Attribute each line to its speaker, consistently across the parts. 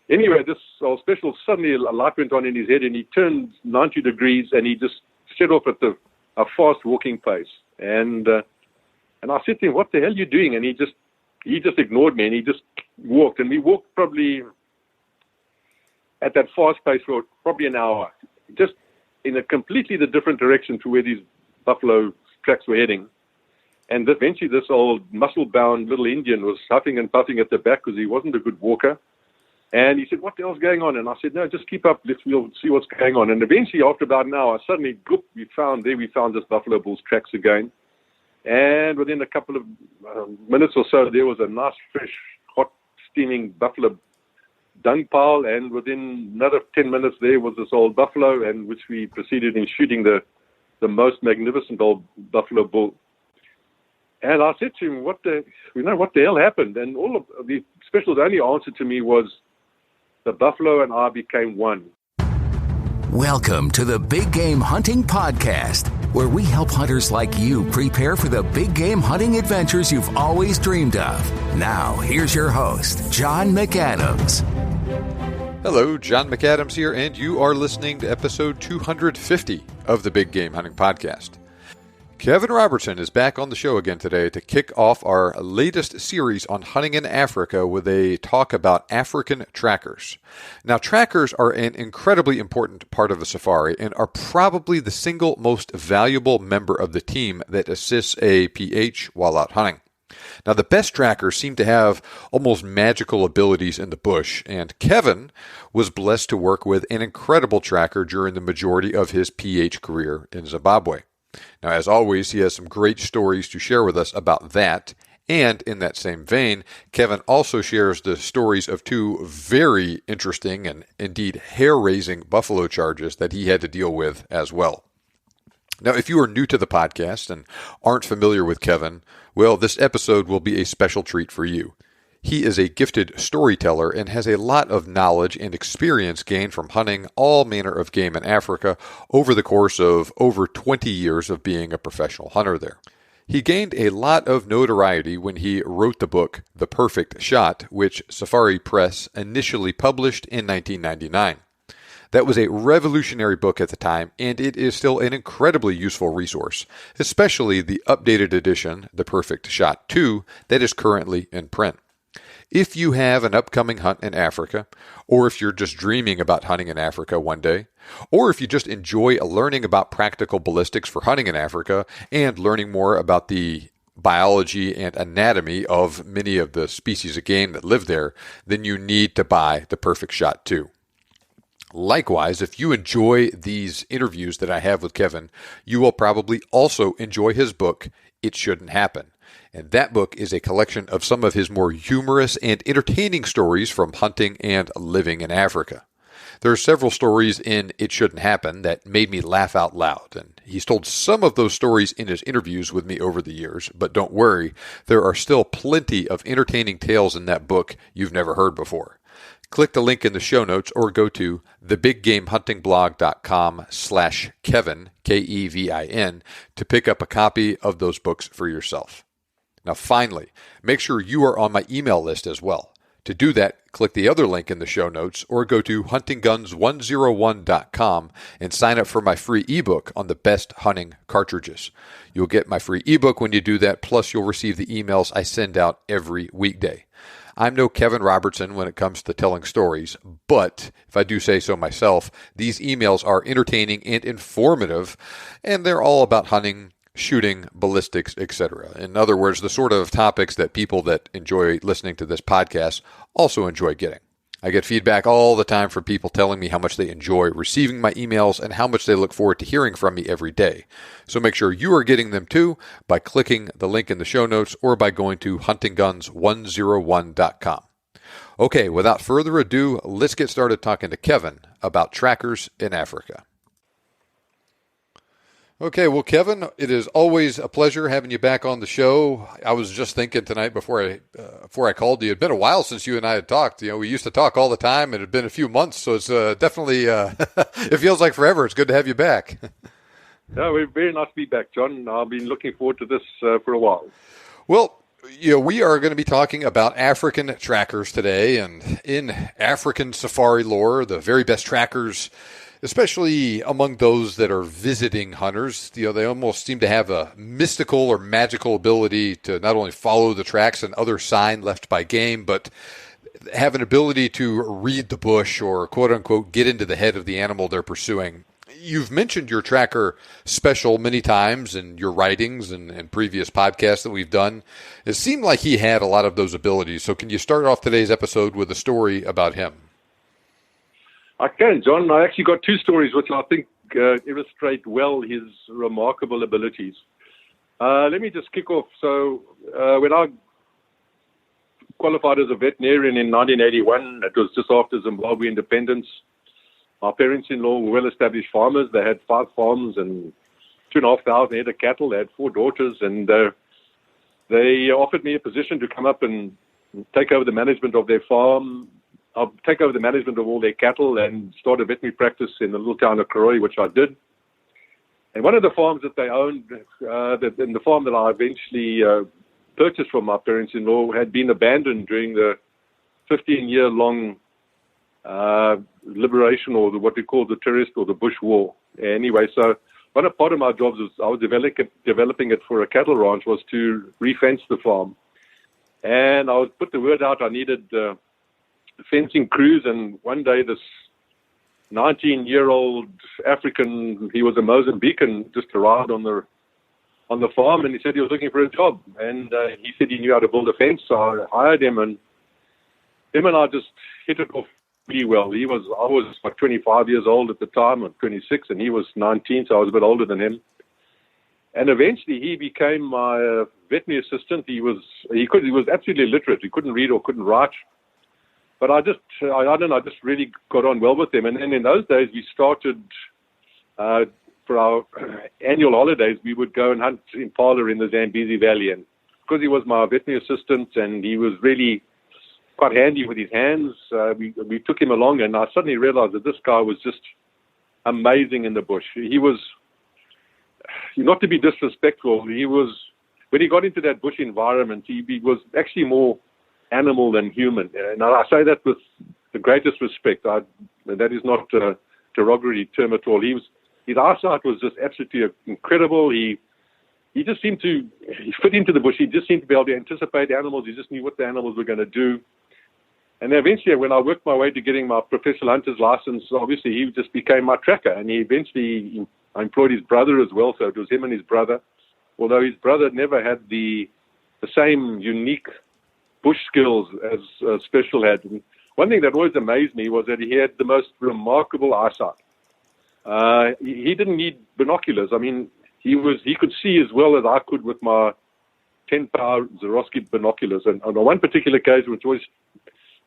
Speaker 1: Anyway, this old special, suddenly a light went on in his head and he turned 90 degrees and he just set off at a fast walking pace. And I said to him, what the hell are you doing? And he just ignored me and he just walked. And we walked probably at that fast pace for probably an hour, just in a completely different direction to where these buffalo tracks were heading. And eventually this old muscle-bound little Indian was huffing and puffing at the back because he wasn't a good walker. And he said, what the hell's going on? And I said, no, just keep up. We'll see what's going on. And eventually, after about an hour, suddenly, we found this Buffalo Bulls tracks again. And within a couple of minutes or so, there was a nice, fresh, hot, steaming buffalo dung pile. And within another 10 minutes, there was this old buffalo, and which we proceeded in shooting the most magnificent old buffalo bull. And I said to him, what the hell happened? And all of the special's only answer to me was, the buffalo and I became one.
Speaker 2: Welcome to the Big Game Hunting Podcast, where we help hunters like you prepare for the big game hunting adventures you've always dreamed of. Now, here's your host, John McAdams.
Speaker 3: Hello, John McAdams here, and you are listening to episode 250 of the Big Game Hunting Podcast. Kevin Robertson is back on the show again today to kick off our latest series on hunting in Africa with a talk about African trackers. Now, trackers are an incredibly important part of a safari and are probably the single most valuable member of the team that assists a PH while out hunting. Now, the best trackers seem to have almost magical abilities in the bush, and Kevin was blessed to work with an incredible tracker during the majority of his PH career in Zimbabwe. Now, as always, he has some great stories to share with us about that. And in that same vein, Kevin also shares the stories of two very interesting and indeed hair-raising buffalo charges that he had to deal with as well. Now, if you are new to the podcast and aren't familiar with Kevin, well, this episode will be a special treat for you. He is a gifted storyteller and has a lot of knowledge and experience gained from hunting all manner of game in Africa over the course of over 20 years of being a professional hunter there. He gained a lot of notoriety when he wrote the book The Perfect Shot, which Safari Press initially published in 1999. That was a revolutionary book at the time, and it is still an incredibly useful resource, especially the updated edition, The Perfect Shot 2, that is currently in print. If you have an upcoming hunt in Africa, or if you're just dreaming about hunting in Africa one day, or if you just enjoy learning about practical ballistics for hunting in Africa and learning more about the biology and anatomy of many of the species of game that live there, then you need to buy The Perfect Shot 2. Likewise, if you enjoy these interviews that I have with Kevin, you will probably also enjoy his book, It Shouldn't Happen. And that book is a collection of some of his more humorous and entertaining stories from hunting and living in Africa. There are several stories in It Shouldn't Happen that made me laugh out loud, and he's told some of those stories in his interviews with me over the years, but don't worry, there are still plenty of entertaining tales in that book you've never heard before. Click the link in the show notes or go to thebiggamehuntingblog.com/Kevin, Kevin, to pick up a copy of those books for yourself. Now, finally, make sure you are on my email list as well. To do that, click the other link in the show notes or go to huntingguns101.com and sign up for my free ebook on the best hunting cartridges. You'll get my free ebook when you do that, plus you'll receive the emails I send out every weekday. I'm no Kevin Robertson when it comes to telling stories, but if I do say so myself, these emails are entertaining and informative, and they're all about hunting, shooting, ballistics, etc. In other words, the sort of topics that people that enjoy listening to this podcast also enjoy getting. I get feedback all the time from people telling me how much they enjoy receiving my emails and how much they look forward to hearing from me every day. So make sure you are getting them too by clicking the link in the show notes or by going to huntingguns101.com. Okay, without further ado, let's get started talking to Kevin about trackers in Africa. Okay, well, Kevin, it is always a pleasure having you back on the show. I was just thinking tonight before I called you, it had been a while since you and I had talked. You know, we used to talk all the time. It had been a few months, so it's definitely, it feels like forever. It's good to have you back.
Speaker 1: No, very nice to be back, John. I've been looking forward to this for a while.
Speaker 3: Well, We are going to be talking about African trackers today, and in African safari lore, the very best trackers, especially among those that are visiting hunters, they almost seem to have a mystical or magical ability to not only follow the tracks and other sign left by game, but have an ability to read the bush or quote unquote get into the head of the animal they're pursuing. You've mentioned your tracker special many times in your writings and previous podcasts that we've done. It seemed like he had a lot of those abilities. So can you start off today's episode with a story about him?
Speaker 1: I can, John. I actually got two stories which I think illustrate well his remarkable abilities. Let me just kick off. So when I qualified as a veterinarian in 1981, it was just after Zimbabwe independence. My parents-in-law were well-established farmers. They had 5 farms and 2,500 head of cattle. They had 4 daughters, and they offered me a position to come up and take over the management of their farm. I'll take over the management of all their cattle and start a veterinary practice in the little town of Karoi, which I did. And one of the farms that they owned, and the farm that I eventually purchased from my parents-in-law, had been abandoned during the 15-year-long liberation, or what we call the terrorist or the bush war. Anyway, so one part of my job was I was developing it for a cattle ranch was to re-fence the farm. And I would put the word out I needed fencing crews, and one day this 19-year-old African, he was a Mozambican, just arrived on the farm, and he said he was looking for a job, and he said he knew how to build a fence, so I hired him, and him and I just hit it off really well. I was like 25 years old at the time, or 26, and he was 19, so I was a bit older than him. And eventually he became my veterinary assistant. He was absolutely illiterate. He couldn't read or couldn't write. But I just really got on well with him. And then in those days, we started, for our annual holidays, we would go and hunt impala in the Zambezi Valley. And because he was my veterinary assistant and he was really quite handy with his hands, we took him along, and I suddenly realized that this guy was just amazing in the bush. He was, not to be disrespectful, when he got into that bush environment, he was actually more animal than human. And I say that with the greatest respect. That is not a derogatory term at all. His eyesight was just absolutely incredible. He just seemed to fit into the bush. He just seemed to be able to anticipate animals. He just knew what the animals were going to do. And eventually, when I worked my way to getting my professional hunter's license, obviously he just became my tracker. And he eventually employed his brother as well. So it was him and his brother, although his brother never had the same unique bush skills as Special had. And one thing that always amazed me was that he had the most remarkable eyesight. He didn't need binoculars. I mean, he could see as well as I could with my 10-power Swarovski binoculars. And on one particular occasion, which always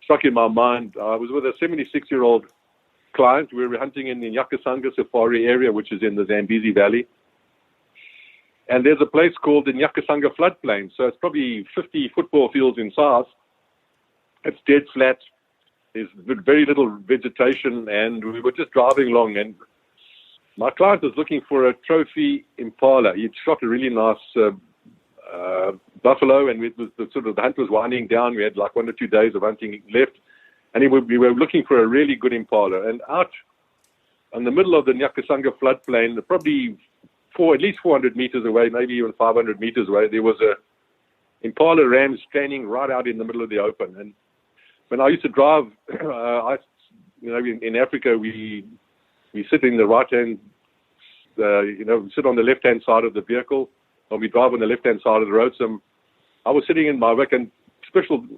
Speaker 1: struck in my mind, I was with a 76-year-old client. We were hunting in the Nyakasanga Safari area, which is in the Zambezi Valley. And there's a place called the Nyakasanga floodplain. So it's probably 50 football fields in size. It's dead flat. There's very little vegetation. And we were just driving along. And my client was looking for a trophy impala. He'd shot a really nice buffalo. And the hunt was winding down. We had like 1 or 2 days of hunting left. And we were looking for a really good impala. And out in the middle of the Nyakasanga floodplain, probably at least 400 meters away, maybe even 500 meters away, there was a impala ram standing right out in the middle of the open. And when I used to drive, in Africa, we sit in the right hand, sit on the left hand side of the vehicle, or we drive on the left hand side of the road. So I was sitting in my Vic, and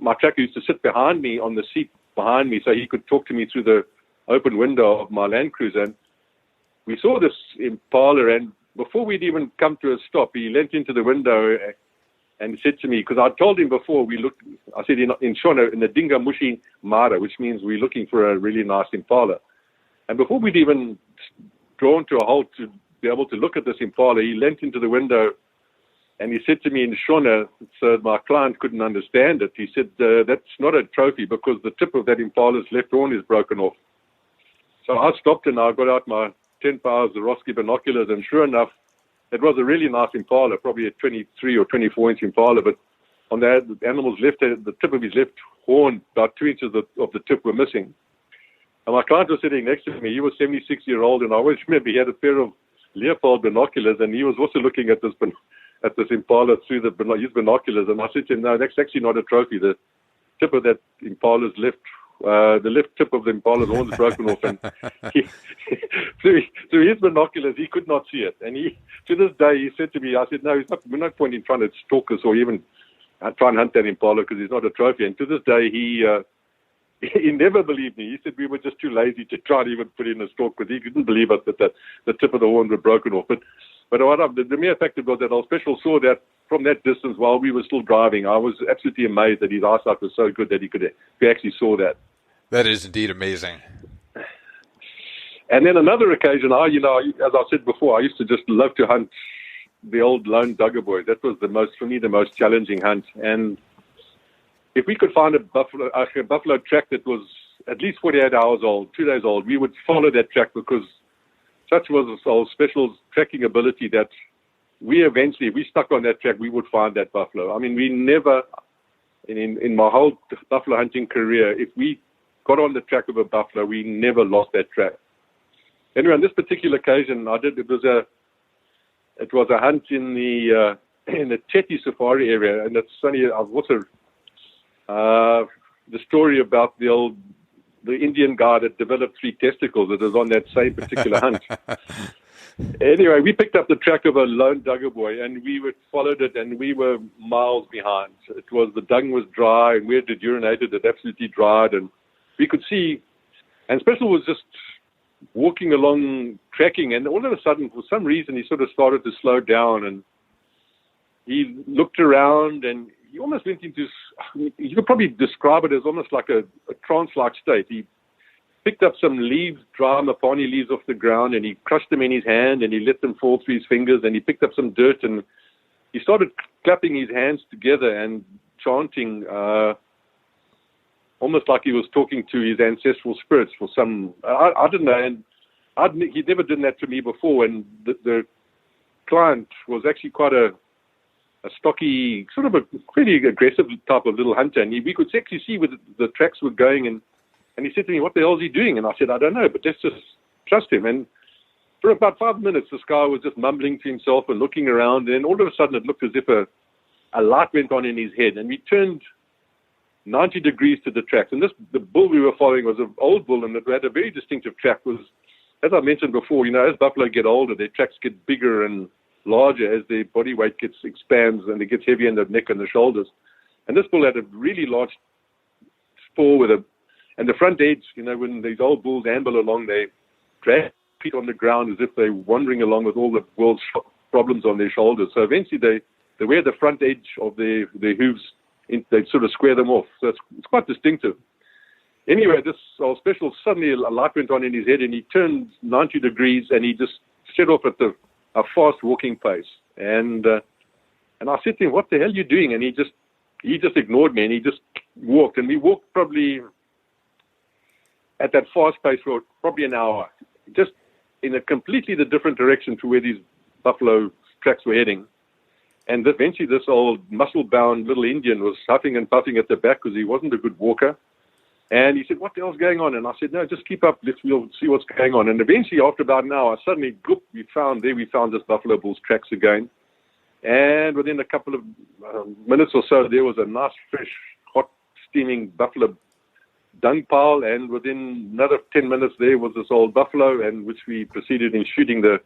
Speaker 1: my tracker used to sit behind me on the seat behind me, so he could talk to me through the open window of my Land Cruiser. And we saw this impala, and before we'd even come to a stop, he leant into the window and said to me, because I told him before I said in Shona, in the Dinga Mushi Mara, which means we're looking for a really nice impala. And before we'd even drawn to a halt to be able to look at this impala, he leant into the window and he said to me in Shona, so my client couldn't understand it, he said, that's not a trophy because the tip of that impala's left horn is broken off. So I stopped and I got out my 10-power Swarovski binoculars, and sure enough, it was a really nice impala, probably a 23 or 24-inch impala, but on the animal's left, the tip of his left horn, about 2 inches of the tip were missing. And my client was sitting next to me. He was 76-year-old, and I always remember he had a pair of leopard binoculars, and he was also looking at this impala through his binoculars. And I said to him, "No, that's actually not a trophy. The tip of that impala's the left tip of the impala's horn is broken off." And through his binoculars, he could not see it. And to this day, he said to me, I said, "No, we're not pointing trying to stalk us or even try and hunt that impala because he's not a trophy." And to this day, he never believed me. He said we were just too lazy to try to even put in a stalk because he couldn't believe us that the tip of the horn were broken off. But the mere fact was that our special saw that from that distance while we were still driving. I was absolutely amazed that his eyesight was so good that he actually saw that.
Speaker 3: That is indeed amazing.
Speaker 1: And then another occasion, as I said before, I used to just love to hunt the old lone dugger boy. That was the most challenging hunt. And if we could find a buffalo track that was at least 48 hours old, 2 days old, we would follow that track because such was our special tracking ability that if we stuck on that track, we would find that buffalo. I mean, we never, in my whole buffalo hunting career, if we got on the track of a buffalo, we never lost that track. Anyway, on this particular occasion, it was a hunt in the Teti Safari area, and it's funny. I've also the story about the Indian guy that developed 3 testicles that was on that same particular hunt. Anyway, we picked up the track of a lone dugger boy, and we followed it, and we were miles behind. The dung was dry, and where it urinated, it absolutely dried, and we could see. And Special was just walking along, tracking, and all of a sudden, for some reason, he sort of started to slow down, and he looked around, and he almost went into, you could probably describe it as almost like a trance-like state. He picked up some leaves, dry mapani leaves off the ground, and he crushed them in his hand, and he let them fall through his fingers, and he picked up some dirt, and he started clapping his hands together and chanting, almost like he was talking to his ancestral spirits for some, I don't know, and he'd never done that to me before, and the client was actually quite a stocky, sort of a pretty aggressive type of little hunter, and we could actually see where the tracks were going, and he said to me, "What the hell is he doing?" And I said, "I don't know, but let's just trust him." And for about 5 minutes, this guy was just mumbling to himself and looking around, and then all of a sudden it looked as if a light went on in his head, and we turned 90 degrees to the tracks. And the bull we were following was an old bull, and it had a very distinctive track. As I mentioned before, as buffalo get older, their tracks get bigger and larger as their body weight expands and it gets heavier in the neck and the shoulders. And this bull had a really large spoor and the front edge, when these old bulls amble along, they drag feet on the ground as if they're wandering along with all the world's problems on their shoulders. So eventually they wear the front edge of their hooves, they sort of square them off. So it's quite distinctive. Anyway, our special, suddenly a light went on in his head and he turned 90 degrees and he just set off at a fast walking pace. And I said to him, "What the hell are you doing?" And he just ignored me and he just walked. And we walked probably at that fast pace for probably an hour, just in a completely different direction to where these buffalo tracks were heading. And eventually this old muscle-bound little Indian was huffing and puffing at the back because he wasn't a good walker. And he said, "What the hell's going on?" And I said, "No, just keep up. We'll see what's going on." And eventually, after about an hour, suddenly, we found this buffalo bull's tracks again. And within a couple of minutes or so, there was a nice, fresh, hot, steaming buffalo dung pile. And within another 10 minutes, there was this old buffalo, and which we proceeded in shooting the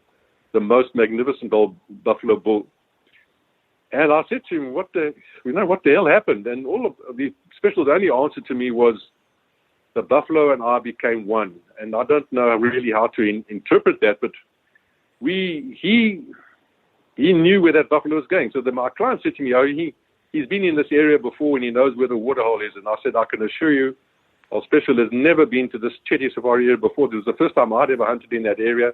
Speaker 1: most magnificent old buffalo bull. And I said to him, what the hell happened? And all of the special's only answer to me was, the buffalo and I became one. And I don't know really how to interpret that, but he knew where that buffalo was going. So my client said to me, he's been in this area before and he knows where the waterhole is. And I said, "I can assure you, our special has never been to this Teti Safari area before. This was the first time I'd ever hunted in that area.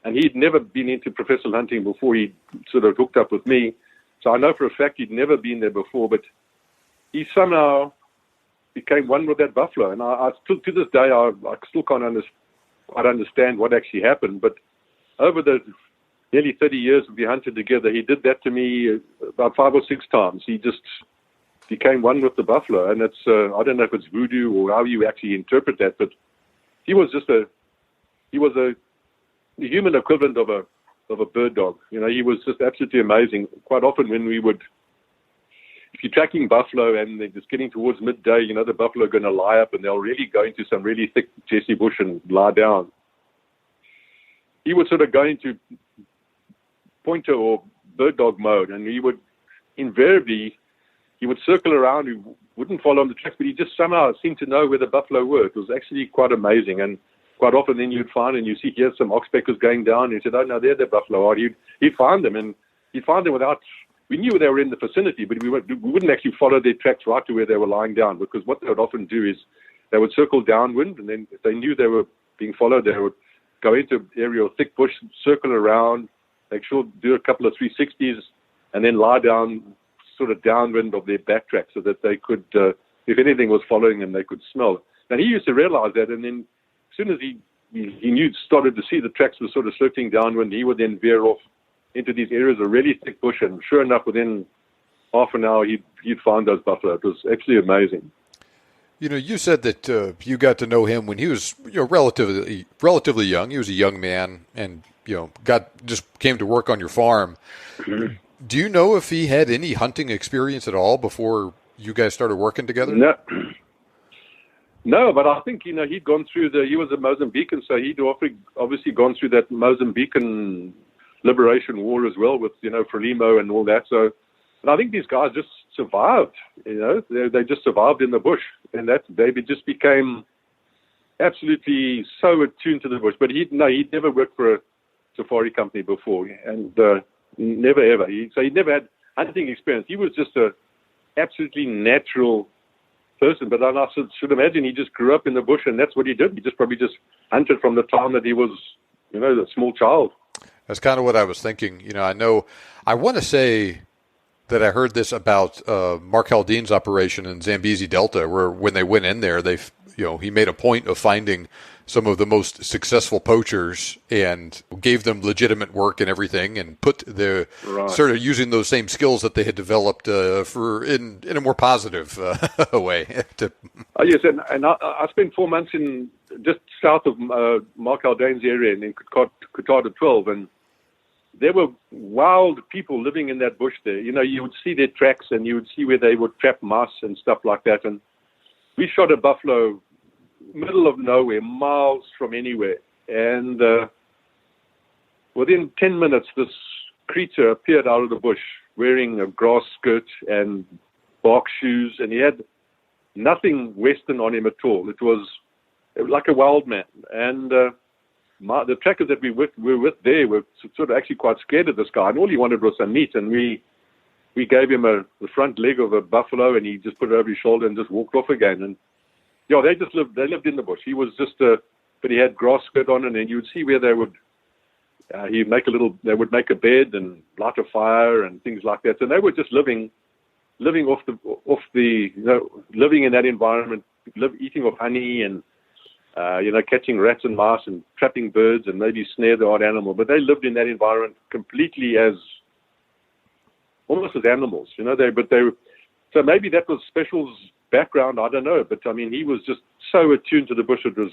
Speaker 1: And he'd never been into professional hunting before he sort of hooked up with me. So I know for a fact he'd never been there before, but he somehow became one with that buffalo. And I still, to this day, I still can't quite understand what actually happened. But over the nearly 30 years we hunted together, he did that to me about 5 or 6 times. He just became one with the buffalo. And it's I don't know if it's voodoo or how you actually interpret that, but he was a human equivalent of a bird dog. You know, he was just absolutely amazing. Quite often when if you're tracking buffalo and they're just getting towards midday, you know, the buffalo are going to lie up and they'll really go into some really thick Jesse bush and lie down. He would sort of go into pointer or bird dog mode, and he would circle around. He wouldn't follow on the tracks, but he just somehow seemed to know where the buffalo were. It was actually quite amazing. And quite often then you'd find, and you see here's some oxpeckers going down, and you said, oh, no, they're the buffalo. Or he'd find them, and he'd find them without, we knew they were in the vicinity, but we wouldn't actually follow their tracks right to where they were lying down, because what they would often do is they would circle downwind, and then if they knew they were being followed, they would go into an area of thick bush, circle around, make sure, do a couple of 360s, and then lie down sort of downwind of their backtrack so that they could, if anything was following them, they could smell. And he used to realize that, and then as soon as he started to see the tracks were sort of circling downwind, he would then veer off into these areas of really thick bush, and sure enough, within half an hour, he'd find those buffalo. It was actually amazing.
Speaker 3: You know, you said that you got to know him when he was, you know, relatively young. He was a young man, and you know, just came to work on your farm. Mm-hmm. Do you know if he had any hunting experience at all before you guys started working together?
Speaker 1: No, but I think, you know, he'd gone through he was a Mozambican, so he'd obviously gone through that Mozambican liberation war as well with, you know, Frelimo and all that. So, and I think these guys just survived, you know, they just survived in the bush, and that they just became absolutely so attuned to the bush. But he'd never worked for a safari company before, and never ever. So he never had hunting experience. He was just a absolutely natural person. But I should imagine he just grew up in the bush, and that's what he did. He just probably just hunted from the time that he was, you know, a small child.
Speaker 3: That's kind of what I was thinking. You know, I want to say that I heard this about Mark Haldine's operation in Zambezi Delta, where when they went in there, he made a point of finding some of the most successful poachers and gave them legitimate work and everything, and started using those same skills that they had developed in a more positive way.
Speaker 1: Yes, and I spent 4 months in just south of Mark Haldine's area in Kutada 12, and there were wild people living in that bush there. You know, you would see their tracks, and you would see where they would trap mice and stuff like that. And we shot a buffalo middle of nowhere, miles from anywhere. And within 10 minutes, this creature appeared out of the bush wearing a grass skirt and bark shoes, and he had nothing Western on him at all. It was like a wild man. And the trackers that we were with there were sort of actually quite scared of this guy, and all he wanted was some meat. And we gave him the front leg of a buffalo, and he just put it over his shoulder and just walked off again. And yeah, they lived in the bush. He was just but he had grass skirt on, and then you would see where they would they would make a bed and light a fire and things like that. So they were just living off the you know, living in that environment, eating off honey and you know, catching rats and mice and trapping birds and maybe snare the odd animal. But they lived in that environment completely almost as animals, you know. So maybe that was Special's background, I don't know. But I mean, he was just so attuned to the bush. It was,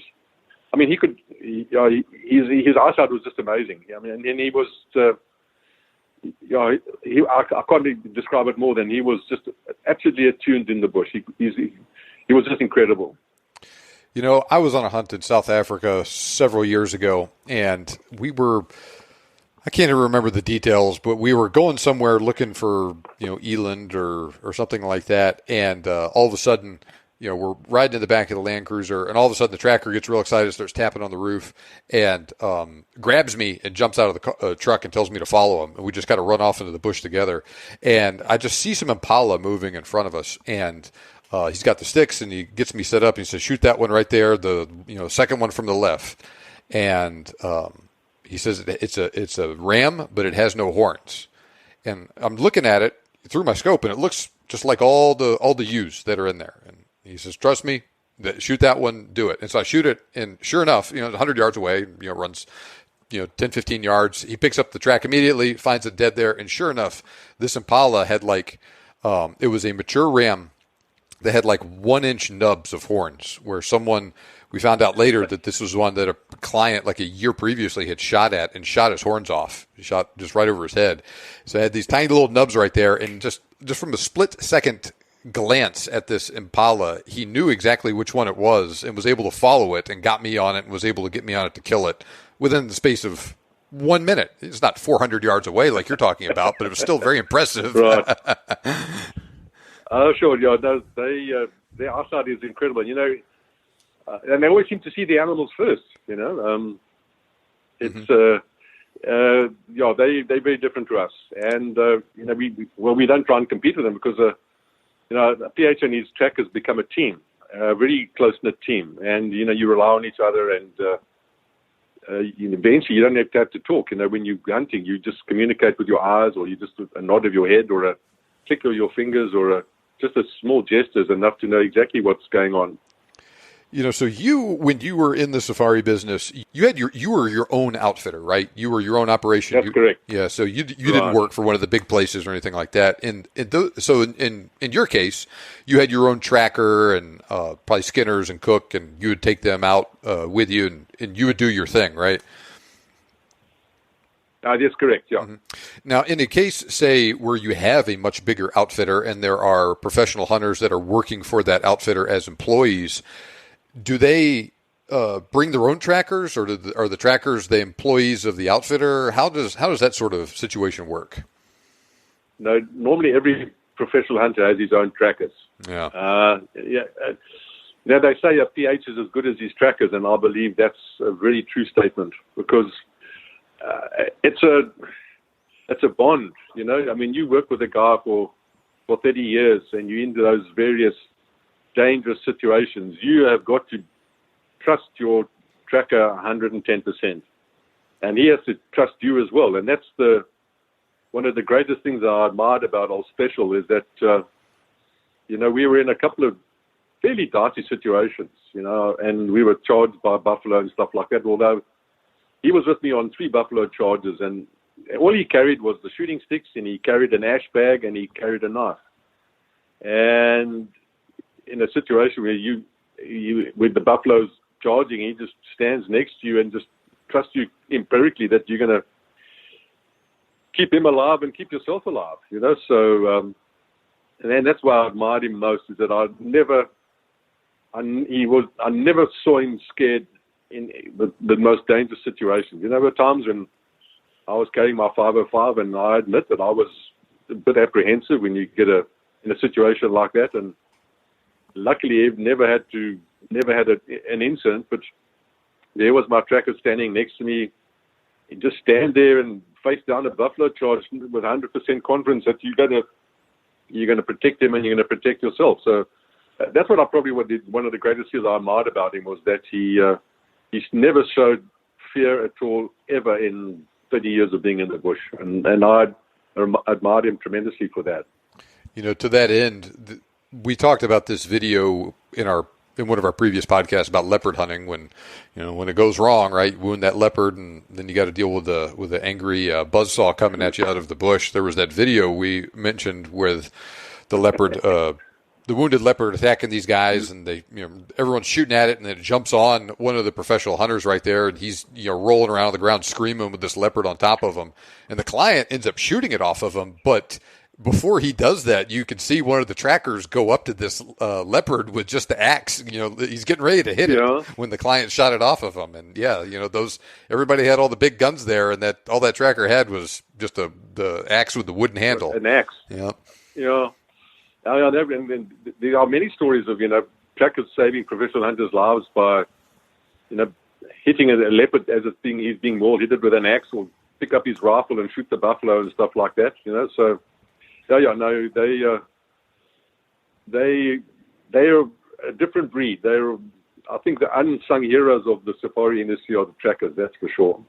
Speaker 1: I mean, his eyesight was just amazing. I mean, and he was, I can't even describe it more than he was just absolutely attuned in the bush. He was just incredible.
Speaker 3: You know, I was on a hunt in South Africa several years ago, and I can't even remember the details, but we were going somewhere looking for, you know, eland or something like that. And all of a sudden, you know, we're riding in the back of the Land Cruiser, and all of a sudden the tracker gets real excited, starts tapping on the roof, and grabs me and jumps out of the truck and tells me to follow him. And we just got to run off into the bush together. And I just see some impala moving in front of us, and he's got the sticks, and he gets me set up, and he says, shoot that one right there, the second one from the left. And he says it's a ram, but it has no horns. And I'm looking at it through my scope, and it looks just like all the ewes that are in there. And he says, trust me, shoot that one, do it. And so I shoot it, and sure enough, 100 yards away, runs 10, 15 yards. He picks up the track immediately, finds it dead there, and sure enough, this impala had like It was a mature ram that had like 1-inch nubs of horns, where we found out later that this was one that a client like a year previously had shot at and shot his horns off. He shot just right over his head. So it had these tiny little nubs right there, and just from a split second glance at this Impala, he knew exactly which one it was and was able to follow it and got me on it and was able to get me on it to kill it within the space of 1 minute. It's not 400 yards away like you're talking about, but it was still very impressive.
Speaker 1: Right. Oh, sure. Yeah, their eyesight is incredible. And they always seem to see the animals first. It's they're very different to us, and we don't try and compete with them because PH and his trackers become a team, a very close knit team, and you rely on each other, and eventually you don't have to talk. When you're hunting, you just communicate with your eyes, or you just a nod of your head, or a click of your fingers, or just a small gesture is enough to know exactly what's going on.
Speaker 3: So when you were in the safari business, you were your own outfitter, right? You were your own operation.
Speaker 1: That's correct.
Speaker 3: Yeah. So you didn't work for one of the big places or anything like that. So in your case, you had your own tracker and probably skinners and cook, and you would take them out with you, and you would do your thing, right?
Speaker 1: That's correct, yeah.
Speaker 3: Mm-hmm. Now, in a case, say, where you have a much bigger outfitter and there are professional hunters that are working for that outfitter as employees, do they bring their own trackers, or are the trackers the employees of the outfitter? How does that sort of situation work?
Speaker 1: No, normally every professional hunter has his own trackers.
Speaker 3: Yeah.
Speaker 1: Now, they say a PH is as good as his trackers, and I believe that's a very true statement, because it's a bond, I mean, you work with a guy for 30 years, and you're into those various dangerous situations. You have got to trust your tracker 110%, and he has to trust you as well. And that's one of the greatest things I admired about Old Special is that we were in a couple of fairly dicey situations, and we were charged by buffalo and stuff like that, although he was with me on 3 buffalo charges, and all he carried was the shooting sticks, and he carried an ash bag, and he carried a knife. And in a situation where you with the buffaloes charging, he just stands next to you and just trusts you empirically that you're going to keep him alive and keep yourself alive, So, and that's why I admired him most, is that I never saw him scared in the most dangerous situations. There were times when I was carrying my 505, and I admit that I was a bit apprehensive when you get in a situation like that. And luckily, I've never had an incident. But there was my tracker standing next to me. He just stand there and face down a buffalo charge with 100% confidence that you're going to protect him and you're going to protect yourself. So that's what one of the greatest things I admired about him was that he's never showed fear at all, ever, in 30 years of being in the bush. And I admired him tremendously for that.
Speaker 3: To that end, we talked about this video in one of our previous podcasts about leopard hunting, when it goes wrong, right? You wound that leopard, and then you got to deal with the angry buzzsaw coming at you out of the bush. There was that video we mentioned with the leopard, the wounded leopard attacking these guys, and everyone's shooting at it, and then it jumps on one of the professional hunters right there, and he's rolling around on the ground screaming with this leopard on top of him, and the client ends up shooting it off of him. But before he does that, you can see one of the trackers go up to this leopard with just the axe. He's getting ready to hit it when the client shot it off of him, and everybody had all the big guns there, and all that tracker had was just the axe with the wooden handle.
Speaker 1: An axe.
Speaker 3: Yeah.
Speaker 1: And there are many stories of trackers saving professional hunters' lives by hitting a leopard as he's being mauled. He did with an axe, or pick up his rifle and shoot the buffalo and stuff like that. So they're a different breed. I think the unsung heroes of the safari industry are the trackers. That's for sure.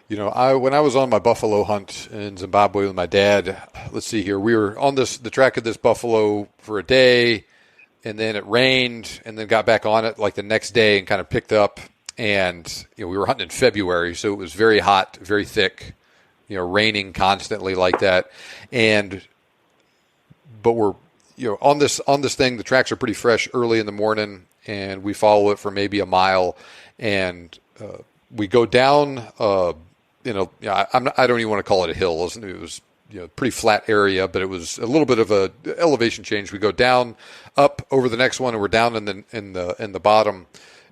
Speaker 3: When I was on my buffalo hunt in Zimbabwe with my dad, let's see here, we were on the track of this buffalo for a day, and then it rained, and then got back on it like the next day and kind of picked up. And we were hunting in February, so it was very hot, very thick, raining constantly like that. And we're on this thing. The tracks are pretty fresh early in the morning, and we follow it for maybe a mile, and we go down. I don't even want to call it a hill. It was pretty flat area, but it was a little bit of a elevation change. We go down, up over the next one, and we're down in the bottom.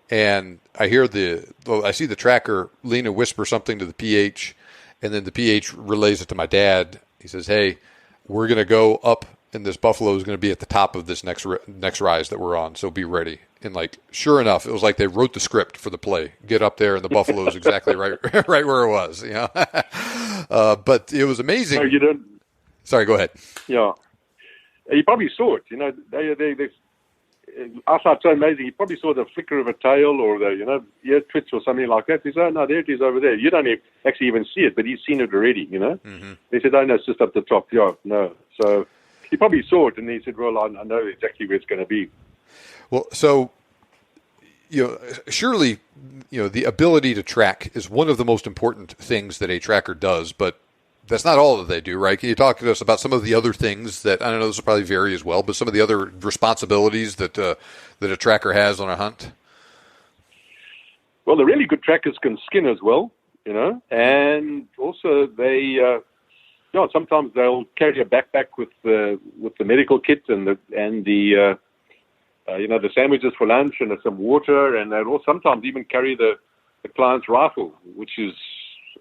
Speaker 3: And I see the tracker lean and whisper something to the PH, and then the PH relays it to my dad. He says, "Hey, we're going to go up, and this buffalo is going to be at the top of this next rise that we're on, so be ready." And sure enough, it was like they wrote the script for the play. Get up there, and the buffalo is exactly right where it was. But it was amazing.
Speaker 1: No, you don't.
Speaker 3: Sorry, go ahead.
Speaker 1: Yeah, you probably saw it. They outside's so amazing. He probably saw the flicker of a tail or the ear twitch or something like that. He said, "Oh no, there it is over there." You don't actually even see it, but he's seen it already.
Speaker 3: Mm-hmm.
Speaker 1: They said, "Oh no, it's just up the top." Yeah, no. So he probably saw it, and he said, "Well, I know exactly where it's going to be."
Speaker 3: Well, so surely the ability to track is one of the most important things that a tracker does, but that's not all that they do, right? Can you talk to us about some of the other things that, I don't know, this will probably vary as well, but some of the other responsibilities that a tracker has on a hunt?
Speaker 1: Well, the really good trackers can skin as well, and also they, sometimes they'll carry a backpack with the medical kit and the sandwiches for lunch and some water, and they'll sometimes even carry the client's rifle, which is,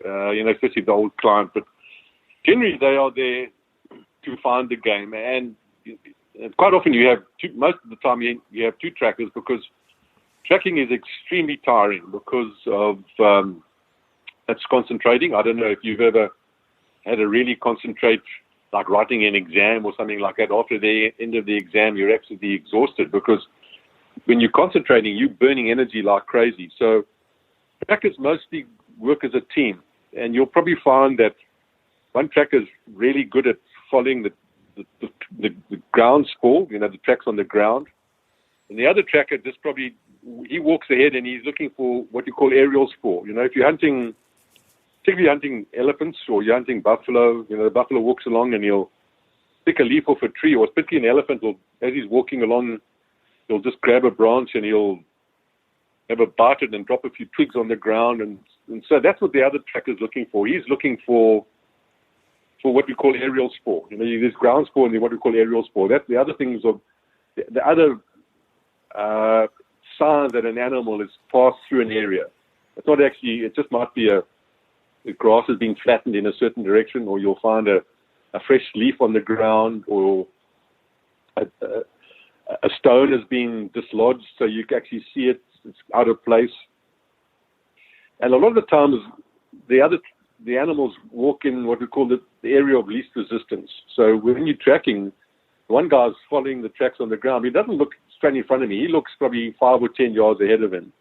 Speaker 1: especially the old client, but generally, they are there to find the game, and quite often you have most of the time you have two trackers, because tracking is extremely tiring because of it's concentrating. I don't know if you've ever had to really concentrate, like writing an exam or something like that. After the end of the exam, you're absolutely exhausted, because when you're concentrating, you're burning energy like crazy. So trackers mostly work as a team, and you'll probably find that one tracker is really good at following the ground spoor, the tracks on the ground. And the other tracker he walks ahead and he's looking for what you call aerial spoor. If you're particularly hunting elephants or you're hunting buffalo, the buffalo walks along and he'll pick a leaf off a tree, or particularly an elephant as he's walking along, he'll just grab a branch and he'll have a bite it and drop a few twigs on the ground. And so that's what the other tracker's looking for. He's looking for what we call aerial spoor. There's ground spoor and what we call aerial spoor. That's the other things of the other signs that an animal is passed through an area. It's not actually, it just might be the grass is being flattened in a certain direction, or you'll find a fresh leaf on the ground, or a stone has been dislodged, so you can actually see it's out of place. And a lot of the times, the animals walk in what we call the area of least resistance. So when you're tracking, one guy's following the tracks on the ground. He doesn't look straight in front of me. He looks probably 5 or 10 yards ahead of him.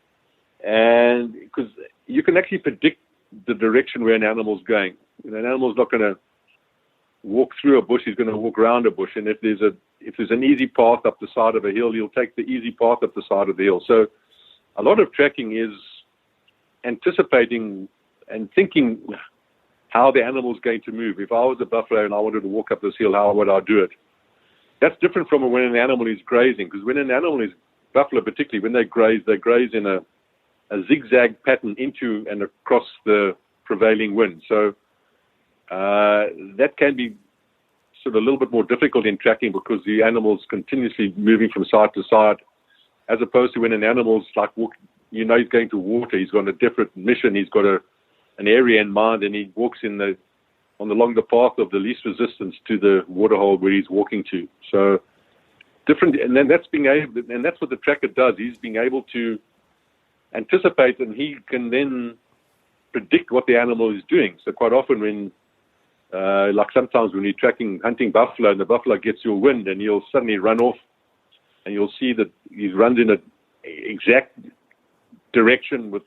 Speaker 1: And because you can actually predict the direction where an animal's going. An animal's not going to walk through a bush. He's going to walk around a bush. And if there's an easy path up the side of a hill, he'll take the easy path up the side of the hill. So a lot of tracking is anticipating and thinking how the animal's going to move. If I was a buffalo and I wanted to walk up this hill, how would I do it? That's different from when an animal is grazing, because when an animal is, buffalo particularly, when they graze in a zigzag pattern into and across the prevailing wind. So that can be sort of a little bit more difficult in tracking, because the animal's continuously moving from side to side, as opposed to when an animal's like he's going to water, he's got a different mission, he's got an area in mind, and he walks along the path of the least resistance to the waterhole where he's walking to. So different, and then that's what the tracker does. He's being able to anticipate, and he can then predict what the animal is doing. So quite often when, like sometimes when you're hunting buffalo, and the buffalo gets your wind, and he'll suddenly run off, and you'll see that he runs in an exact direction with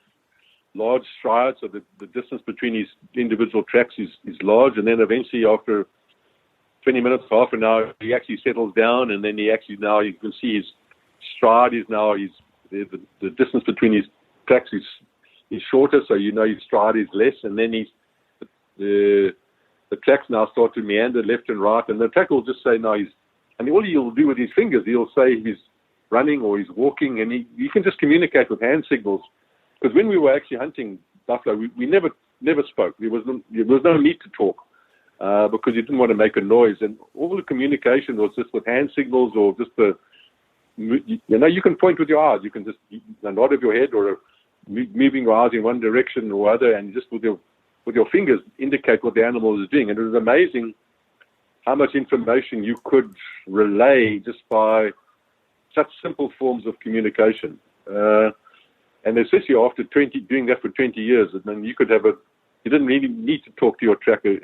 Speaker 1: large strides, so the distance between his individual tracks is large, and then eventually after 20 minutes, half an hour, he actually settles down, and then you can see his stride is now, the distance between his tracks is shorter, so his stride is less, and then the tracks now start to meander left and right, and the tracker will just say, no, And all he'll do with his fingers, he'll say he's running or he's walking, and you can just communicate with hand signals. Because when we were actually hunting buffalo, we never spoke. There was no need to talk because you didn't want to make a noise. And all the communication was just with hand signals or just you can point with your eyes. You can just a nod of your head or moving your eyes in one direction or other, and just with your fingers indicate what the animal is doing. And it was amazing how much information you could relay just by such simple forms of communication. And especially after doing that for 20 years, and then you didn't really need to talk to your tracker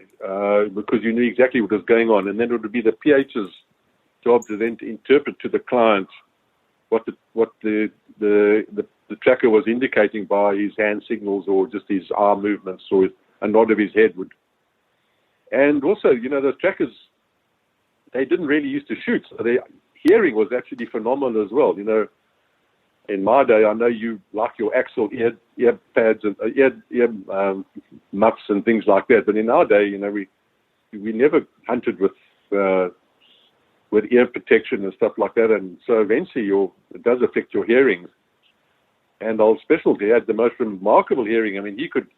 Speaker 1: because you knew exactly what was going on. And then it would be the PH's job to then interpret to the client what the tracker was indicating by his hand signals or just his arm movements or a nod of his head would. And also, those trackers, they didn't really used to shoot, so their hearing was actually phenomenal as well. In my day, I know you like your Axel ear pads and ear muffs and things like that, but in our day, we never hunted with ear protection and stuff like that, and so eventually it does affect your hearing. And Old Specialty had the most remarkable hearing. I mean, he could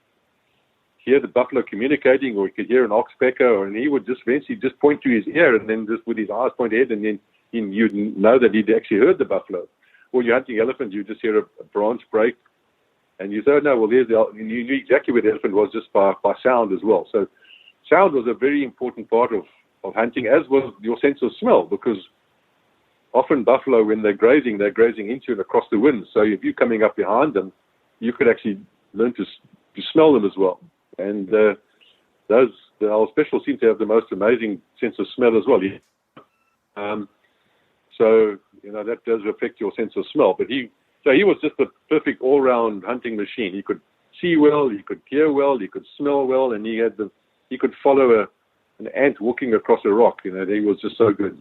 Speaker 1: hear the buffalo communicating, or he could hear an oxpecker, and he would just eventually just point to his ear, and then just with his eyes point ahead, and then you'd know that he'd actually heard the buffalo. Or you're hunting elephant, you just hear a branch break, and you say, oh, no, well, there's you knew exactly where the elephant was just by sound as well. So sound was a very important part of hunting, as was your sense of smell, because often buffalo, when they're grazing into and across the wind. So if you're coming up behind them, you could actually learn to smell them as well. And the Old Special seem to have the most amazing sense of smell as well. So that does affect your sense of smell. But he was just a perfect all-round hunting machine. He could see well, he could hear well, he could smell well, and he could follow an ant walking across a rock. He was just so good.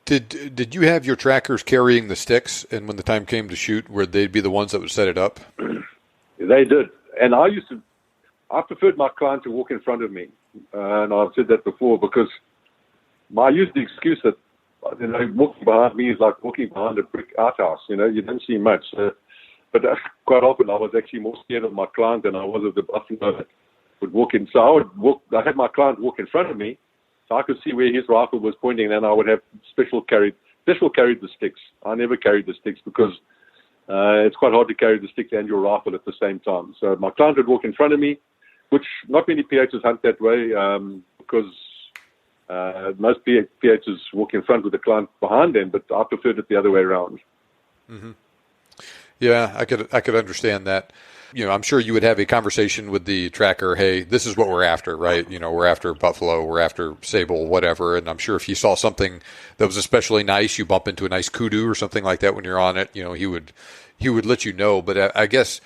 Speaker 3: Did you have your trackers carrying the sticks, and when the time came to shoot, where they'd be the ones that would set it up?
Speaker 1: They did, and I preferred my client to walk in front of me, and I've said that before because I used the excuse that walking behind me is like walking behind a brick outhouse. You don't see much, but quite often I was actually more scared of my client than I was of the buffalo that would walk in. So I had my client walk in front of me, so I could see where his rifle was pointing, and I would have special carried the sticks. I never carried the sticks because it's quite hard to carry the sticks and your rifle at the same time. So my client would walk in front of me, which not many PHs hunt that way because most PHs walk in front with the client behind them, but I preferred it the other way around.
Speaker 3: Mm-hmm. Yeah, I could understand that. I'm sure you would have a conversation with the tracker. Hey, this is what we're after, right? We're after buffalo, we're after sable, whatever. And I'm sure if you saw something that was especially nice, you bump into a nice kudu or something like that when you're on it, he would let you know. But I guess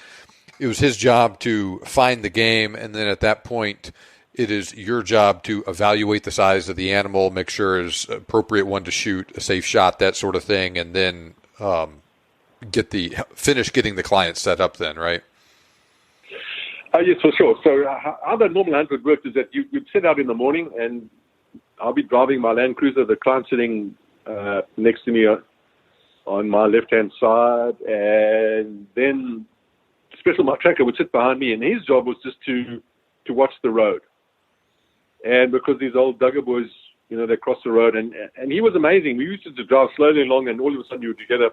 Speaker 3: it was his job to find the game, and then at that point, it is your job to evaluate the size of the animal, make sure it's an appropriate one to shoot, a safe shot, that sort of thing, and then finish getting the client set up then, right?
Speaker 1: Yes, for sure. So how the normal hunt would work is that you'd set out in the morning, and I'll be driving my Land Cruiser, the client sitting next to me on my left-hand side, and then my tracker would sit behind me, and his job was just to watch the road. And because these old Duggar boys, they cross the road, and he was amazing. We used to drive slowly along, and all of a sudden you would get a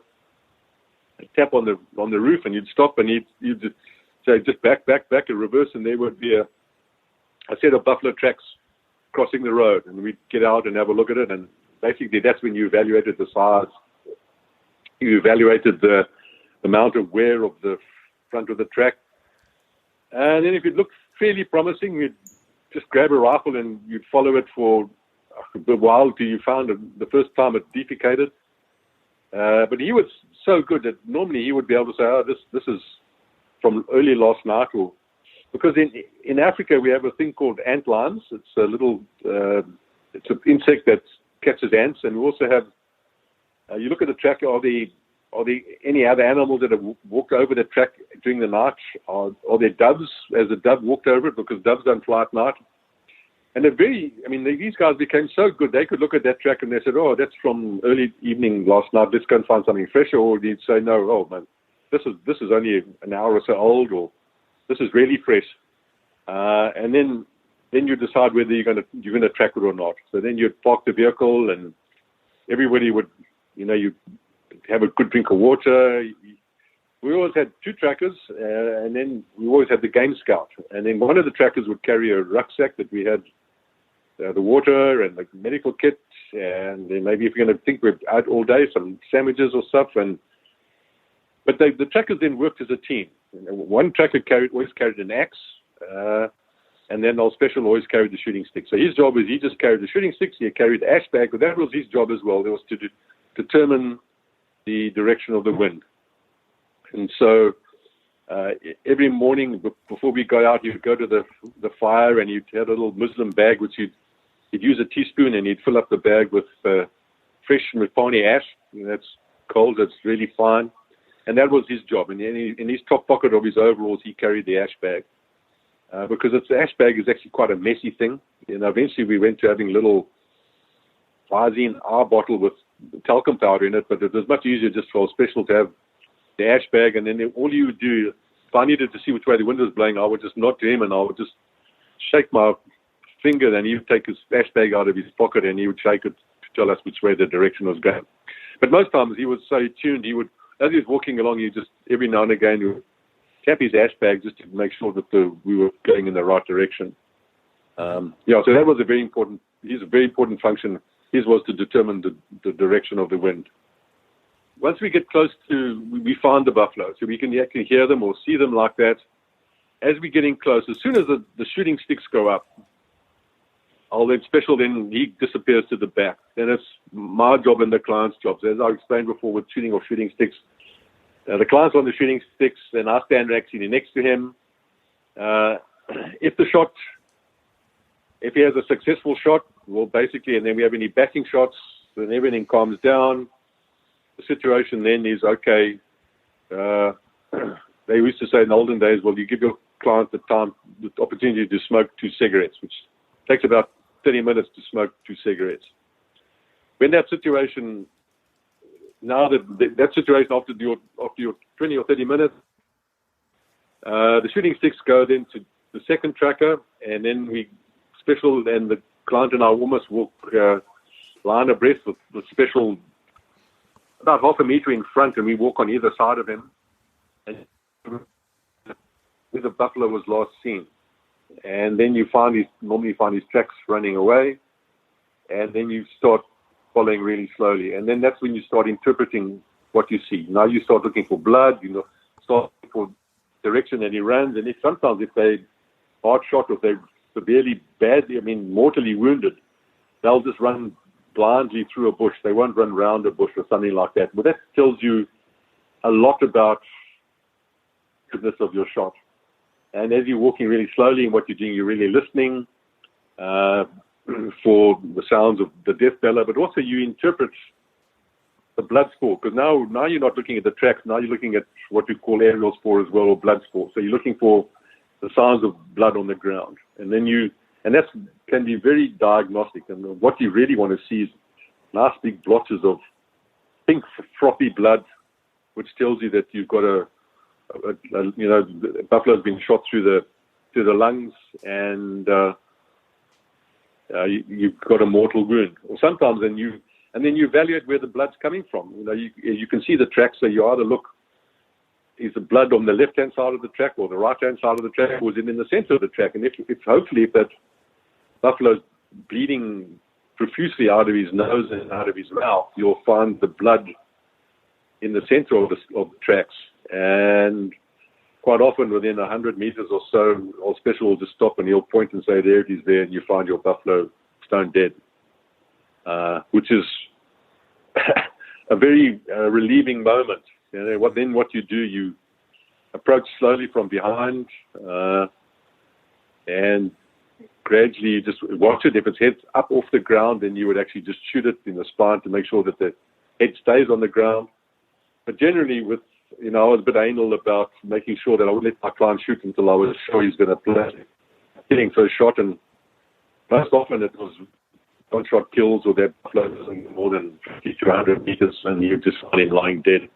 Speaker 1: tap on the roof, and you'd stop, and you'd just say, just back, and reverse, and there would be a set of buffalo tracks crossing the road, and we'd get out and have a look at it, and basically that's when you evaluated the size, you evaluated the amount of wear of the front of the track, and then if it looked fairly promising, you'd just grab a rifle and you'd follow it for a while till you found the first time it defecated. But he was so good that normally he would be able to say, oh, this is from early last night, or because in Africa we have a thing called ant lions. It's a little it's an insect that catches ants, and we also have you look at the track. Are there any other animals that have walked over the track during the night? Are there doves? As a dove walked over it, because doves don't fly at night. these guys became so good, they could look at that track and they said, oh, that's from early evening last night, let's go and find something fresher. Or they'd say, no, oh man, this is only an hour or so old, or this is really fresh. And then you decide whether you're going to track it or not. So then you'd park the vehicle, and everybody would, you have a good drink of water. We always had two trackers, and then we always had the game scout. And then one of the trackers would carry a rucksack that we had the water and the medical kit, and then maybe if you're going to think we're out all day, some sandwiches or stuff. But the trackers then worked as a team. One tracker always carried an axe, and then our special always carried the shooting stick. So his job is he just carried the shooting sticks, he carried the ash bag, but that was his job as well. It was to determine the direction of the wind. And so every morning before we go out, you'd go to the fire, and you'd have a little Muslim bag, which he'd use a teaspoon, and he'd fill up the bag with fresh Mupani ash. That's cold, that's really fine. And that was his job. And in his top pocket of his overalls, he carried the ash bag. Because the ash bag is actually quite a messy thing. Eventually we went to having little Visine R bottle with talcum powder in it, but it was much easier just for a special to have the ash bag. And then all you would do, if I needed to see which way the wind was blowing, I would just nod to him, and I would just shake my finger, and he would take his ash bag out of his pocket, and he would shake it to tell us which way the direction was going. But most times he was so tuned, as he was walking along, he just every now and again would tap his ash bag just to make sure that we were going in the right direction. So that was a very important function. His was to determine the direction of the wind. Once we get close we find the buffalo, so we can actually hear them or see them like that. As we're getting close, as soon as the shooting sticks go up, he disappears to the back. Then it's my job and the client's jobs. As I explained before with shooting off shooting sticks, the client's on the shooting sticks, and I stand actually next to him. If he has a successful shot, well, basically, and then we have any backing shots, then everything calms down. The situation then is okay. They used to say in the olden days, well, you give your client the opportunity to smoke 2 cigarettes, which takes about 30 minutes to smoke 2 cigarettes. When that situation, that situation after your 20 or 30 minutes, the shooting sticks go then to the second tracker, and then and the client and I almost walk line abreast with special about half a meter in front, and we walk on either side of him, and where the buffalo was last seen. And then you normally find his tracks running away, and then you start following really slowly. And then that's when you start interpreting what you see. Now you start looking for blood, start looking for direction that he runs, and sometimes if they're hard shot or if they're severely badly, mortally wounded, they'll just run blindly through a bush. They won't run round a bush or something like that. But that tells you a lot about the goodness of your shot. And as you're walking really slowly and what you're doing, you're really listening for the sounds of the death bellow, but also you interpret the blood spore, because now you're not looking at the tracks, now you're looking at what we call aerial spore as well, or blood spore. So you're looking for the signs of blood on the ground. And then that can be very diagnostic. And what you really want to see is nice big blotches of pink, frothy blood, which tells you that you've got a buffalo's been shot through the lungs, and you've got a mortal wound. Or sometimes, and then you evaluate where the blood's coming from. You can see the track, so you either look, is the blood on the left-hand side of the track or the right-hand side of the track, or is it in the center of the track? And if that buffalo's bleeding profusely out of his nose and out of his mouth, you'll find the blood in the center of the tracks. And quite often within 100 meters or so, our special will just stop and he'll point and say, there it is there, and you find your buffalo stone dead, which is a very relieving moment. What you do, you approach slowly from behind, and gradually you just watch it. If its head's up off the ground, then you would actually just shoot it in the spine to make sure that the head stays on the ground. But generally I was a bit anal about making sure that I would let my client shoot until I was sure he's going to play. Getting first shot, and most often it was one-shot kills, or that buffalo wasn't more than 50 to 100 meters, and you just find him lying dead.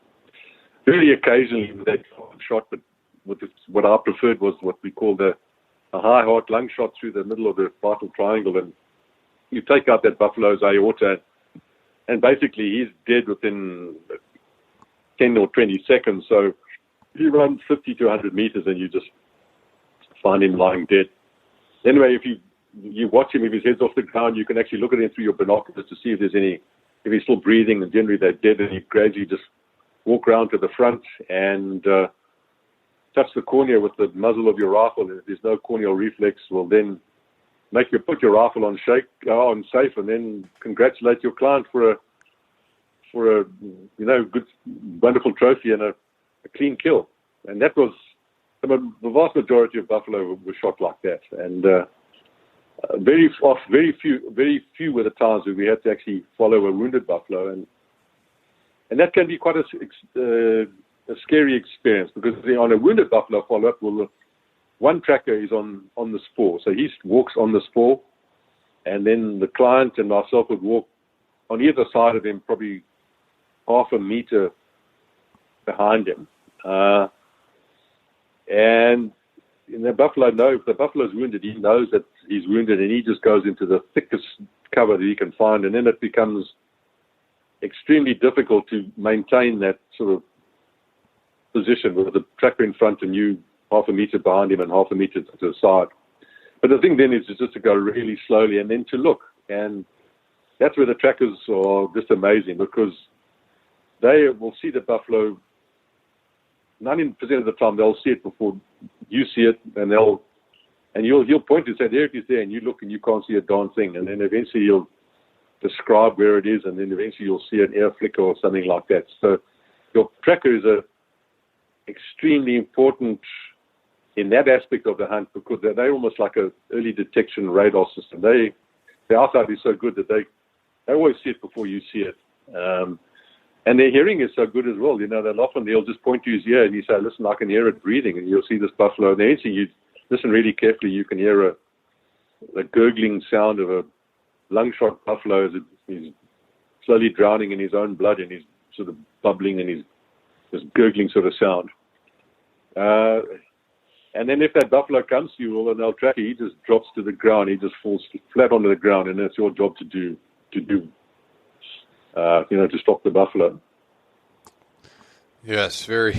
Speaker 1: Very occasionally they shot, but what I preferred was what we call a high heart lung shot through the middle of the vital triangle, and you take out that buffalo's aorta, and basically he's dead within 10 or 20 seconds. So you run 50 to 100 meters and you just find him lying dead. Anyway, if you watch him, if his head's off the ground, you can actually look at him through your binoculars to see if he's still breathing, and generally they're dead, and you gradually just walk around to the front and touch the cornea with the muzzle of your rifle. And if there's no corneal reflex, well then put your rifle on safe, and then congratulate your client for a good, wonderful trophy and a clean kill. And that was the vast majority of buffalo were shot like that. And very few were the times where we had to actually follow a wounded buffalo, and that can be quite a scary experience, because on a wounded buffalo follow-up, one tracker is on the spoor, so he walks on the spoor, and then the client and myself would walk on either side of him, probably half a meter behind him, and the buffalo knows if the buffalo is wounded, he knows that he's wounded, and he just goes into the thickest cover that he can find, and then it becomes extremely difficult to maintain that sort of position with the tracker in front and you half a meter behind him and half a meter to the side. But the thing then is just to go really slowly and then to look, and that's where the trackers are just amazing, because they will see the buffalo 90% of the time. They'll see it before you see it, and you'll point and say, there it is there, and you look and you can't see a darn thing, and then eventually you'll describe where it is, and then eventually you'll see an air flicker or something like that. So your tracker is extremely important in that aspect of the hunt, because they're almost like a early detection radar system. The eyesight is so good that they always see it before you see it. And their hearing is so good as well. They'll just point to his ear and you say, listen, I can hear it breathing, and you'll see this buffalo. And then you listen really carefully, you can hear a gurgling sound of a lung-shot buffalo as he's slowly drowning in his own blood, and he's sort of bubbling, and he's this gurgling sort of sound. And then if that buffalo comes to you, and they'll track you, he just drops to the ground. He just falls flat onto the ground, and it's your job to stop the buffalo.
Speaker 3: Yes, very,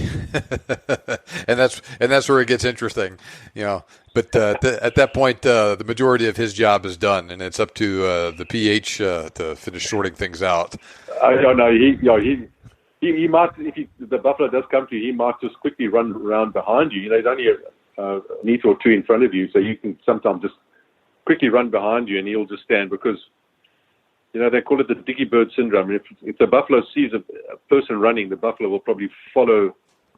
Speaker 3: and that's where it gets interesting, But at that point, the majority of his job is done, and it's up to the PH to finish sorting things out.
Speaker 1: I don't know. He might, if the buffalo does come to you, he might just quickly run around behind you. There's only a meter or two in front of you, so you can sometimes just quickly run behind you, and he'll just stand, because they call it the dicky bird syndrome. If the buffalo sees a person running, the buffalo will probably follow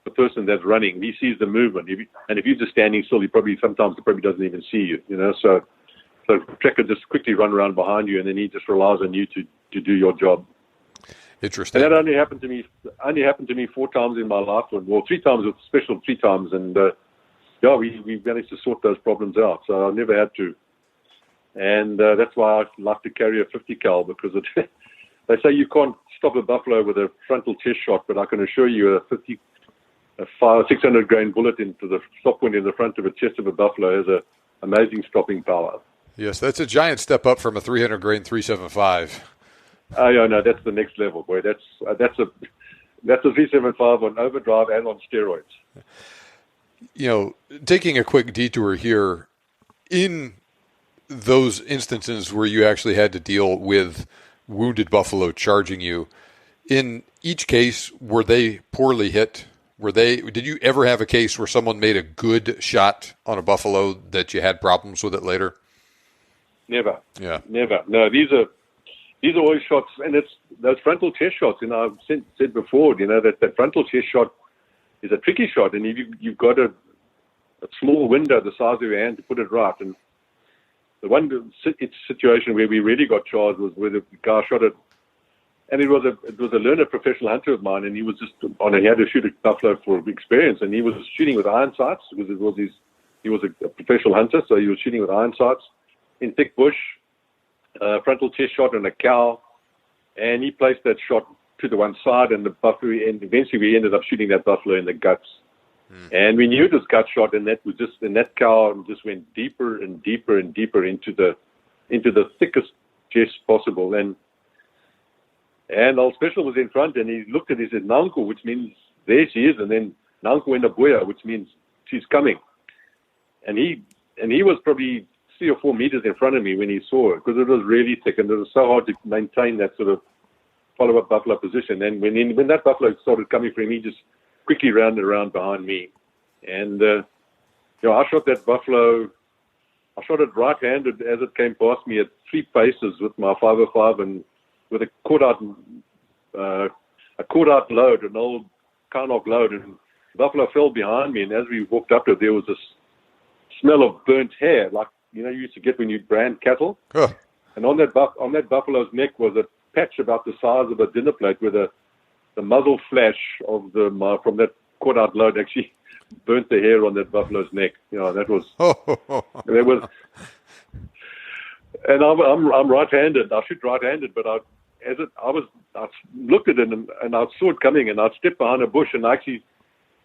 Speaker 1: the person that's running. He sees the movement, and if you're just standing still, he probably doesn't even see you. So the tracker just quickly run around behind you, and then he just relies on you to do your job.
Speaker 3: Interesting.
Speaker 1: And that only happened to me 4 times in my life, well, 3 times with special 3 times, and we managed to sort those problems out. So I never had to. And that's why I like to carry a 50 cal, because they say you can't stop a buffalo with a frontal chest shot, but I can assure you a 600 grain bullet into the stop point in the front of the chest of a buffalo has an amazing stopping power.
Speaker 3: Yes, that's a giant step up from a 300 grain 375.
Speaker 1: Oh, yeah, no, that's the next level, boy. That's a 375 on overdrive and on steroids.
Speaker 3: Taking a quick detour here, in those instances where you actually had to deal with wounded buffalo charging you, in each case, were they poorly hit? Did you ever have a case where someone made a good shot on a buffalo that you had problems with it later?
Speaker 1: Never.
Speaker 3: Yeah.
Speaker 1: Never. No, these are always shots, and it's those frontal chest shots. I've said before, that frontal chest shot is a tricky shot, and you've got a small window the size of your hand to put it right. And the one situation where we really got charged was where the guy shot it, and it was a learner professional hunter of mine, and he was just he had to shoot a buffalo for experience, and he was shooting with iron sights because he was a professional hunter, so he was shooting with iron sights. in thick bush, frontal chest shot on a cow, and he placed that shot to the one side, and the buffalo, and eventually we ended up shooting that buffalo in the guts. And we knew it was gut shot, and that cow just went deeper and deeper and deeper into the thickest chest possible. And old Special was in front, and he looked at it and said, "Nanko," which means there she is, and then "Nanko in the boya," which means she's coming. And he was probably 3 or 4 meters in front of me when he saw it, because it was really thick, and it was so hard to maintain that sort of follow-up buffalo position. And when that buffalo started coming for him, he just quickly rounded around behind me. And I shot that buffalo. I shot it right-handed as it came past me at 3 paces with my 505 and with a caught-out load, an old Carnock load, and the buffalo fell behind me. And as we walked up to it, there was this smell of burnt hair, like you used to get when you brand cattle.
Speaker 3: Huh.
Speaker 1: And on that buffalo's neck was a patch about the size of a dinner plate, where the muzzle flash of from that caught-out load actually burnt the hair on that buffalo's neck. That was. There was. And I'm right-handed. I shoot right-handed, but I looked at it and I saw it coming, and I stepped behind a bush and I actually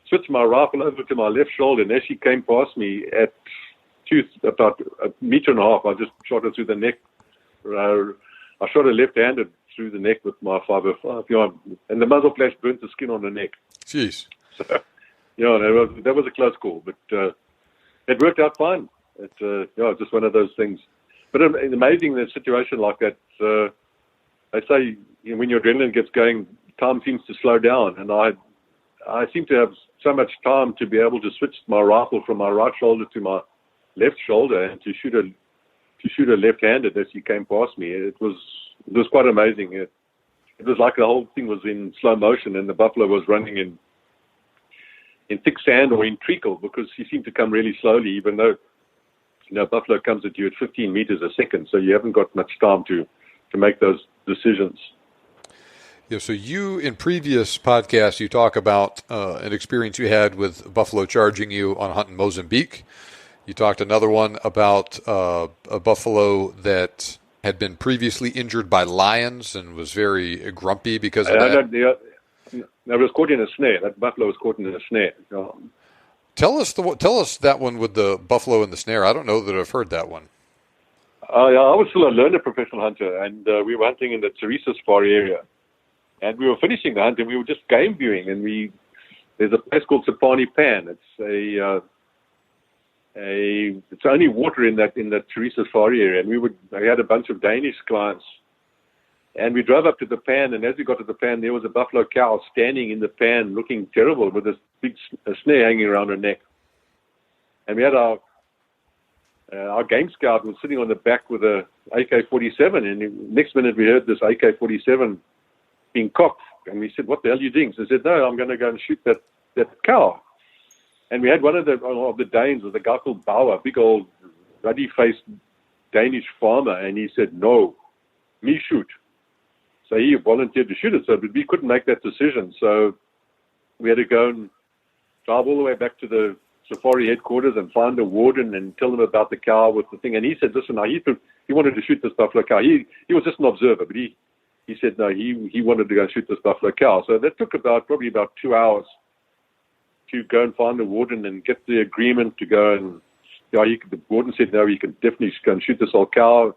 Speaker 1: switched my rifle over to my left shoulder, and as she came past me at about 1.5 meters, I just shot her through the neck. I shot her left-handed through the neck with my 505, and the muzzle flash burnt the skin on the neck.
Speaker 3: Jeez.
Speaker 1: So, that was a close call, but it worked out fine. It's just one of those things. But it's amazing in a situation like that. They say when your adrenaline gets going, time seems to slow down, and I seem to have so much time to be able to switch my rifle from my right shoulder to my left shoulder and to shoot her left-handed as she came past me. It was quite amazing. It was like the whole thing was in slow motion, and the buffalo was running in thick sand or in treacle, because she seemed to come really slowly, even though buffalo comes at you at 15 meters a second, so you haven't got much time to make those decisions.
Speaker 3: Yeah, so you, in previous podcasts, you talk about an experience you had with buffalo charging you on a hunt in Mozambique. You talked another one about a buffalo that had been previously injured by lions and was very grumpy because of that.
Speaker 1: That was caught in a snare. That buffalo was caught in a snare.
Speaker 3: Tell us that one with the buffalo in the snare. I don't know that I've heard that one.
Speaker 1: I was still a learner professional hunter, and we were hunting in the Teresa Safari area. And we were finishing the hunt, and we were just game viewing. And there's a place called Sapani Pan. It's it's only water in the Teresa Safari area. And we had a bunch of Danish clients, and we drove up to the pan. And as we got to the pan, there was a buffalo cow standing in the pan, looking terrible, with this big snare hanging around her neck. And we had our game scout was sitting on the back with a AK-47, and the next minute we heard this AK-47 being cocked, and we said, "What the hell are you doing?" So he said, "No, I'm going to go and shoot that cow." And we had one of the Danes, was a guy called Bauer, a big old ruddy-faced Danish farmer, and he said, "No, me shoot." So he volunteered to shoot it, but we couldn't make that decision. So we had to go and drive all the way back to the safari headquarters and find a warden and tell them about the cow with the thing. And he said, "Listen, now he wanted to shoot this buffalo cow. He was just an observer, but he said no, he wanted to go and shoot this buffalo cow." So that took probably about 2 hours to go and find the warden and get the agreement to go and the warden said no, you can definitely go and shoot this old cow.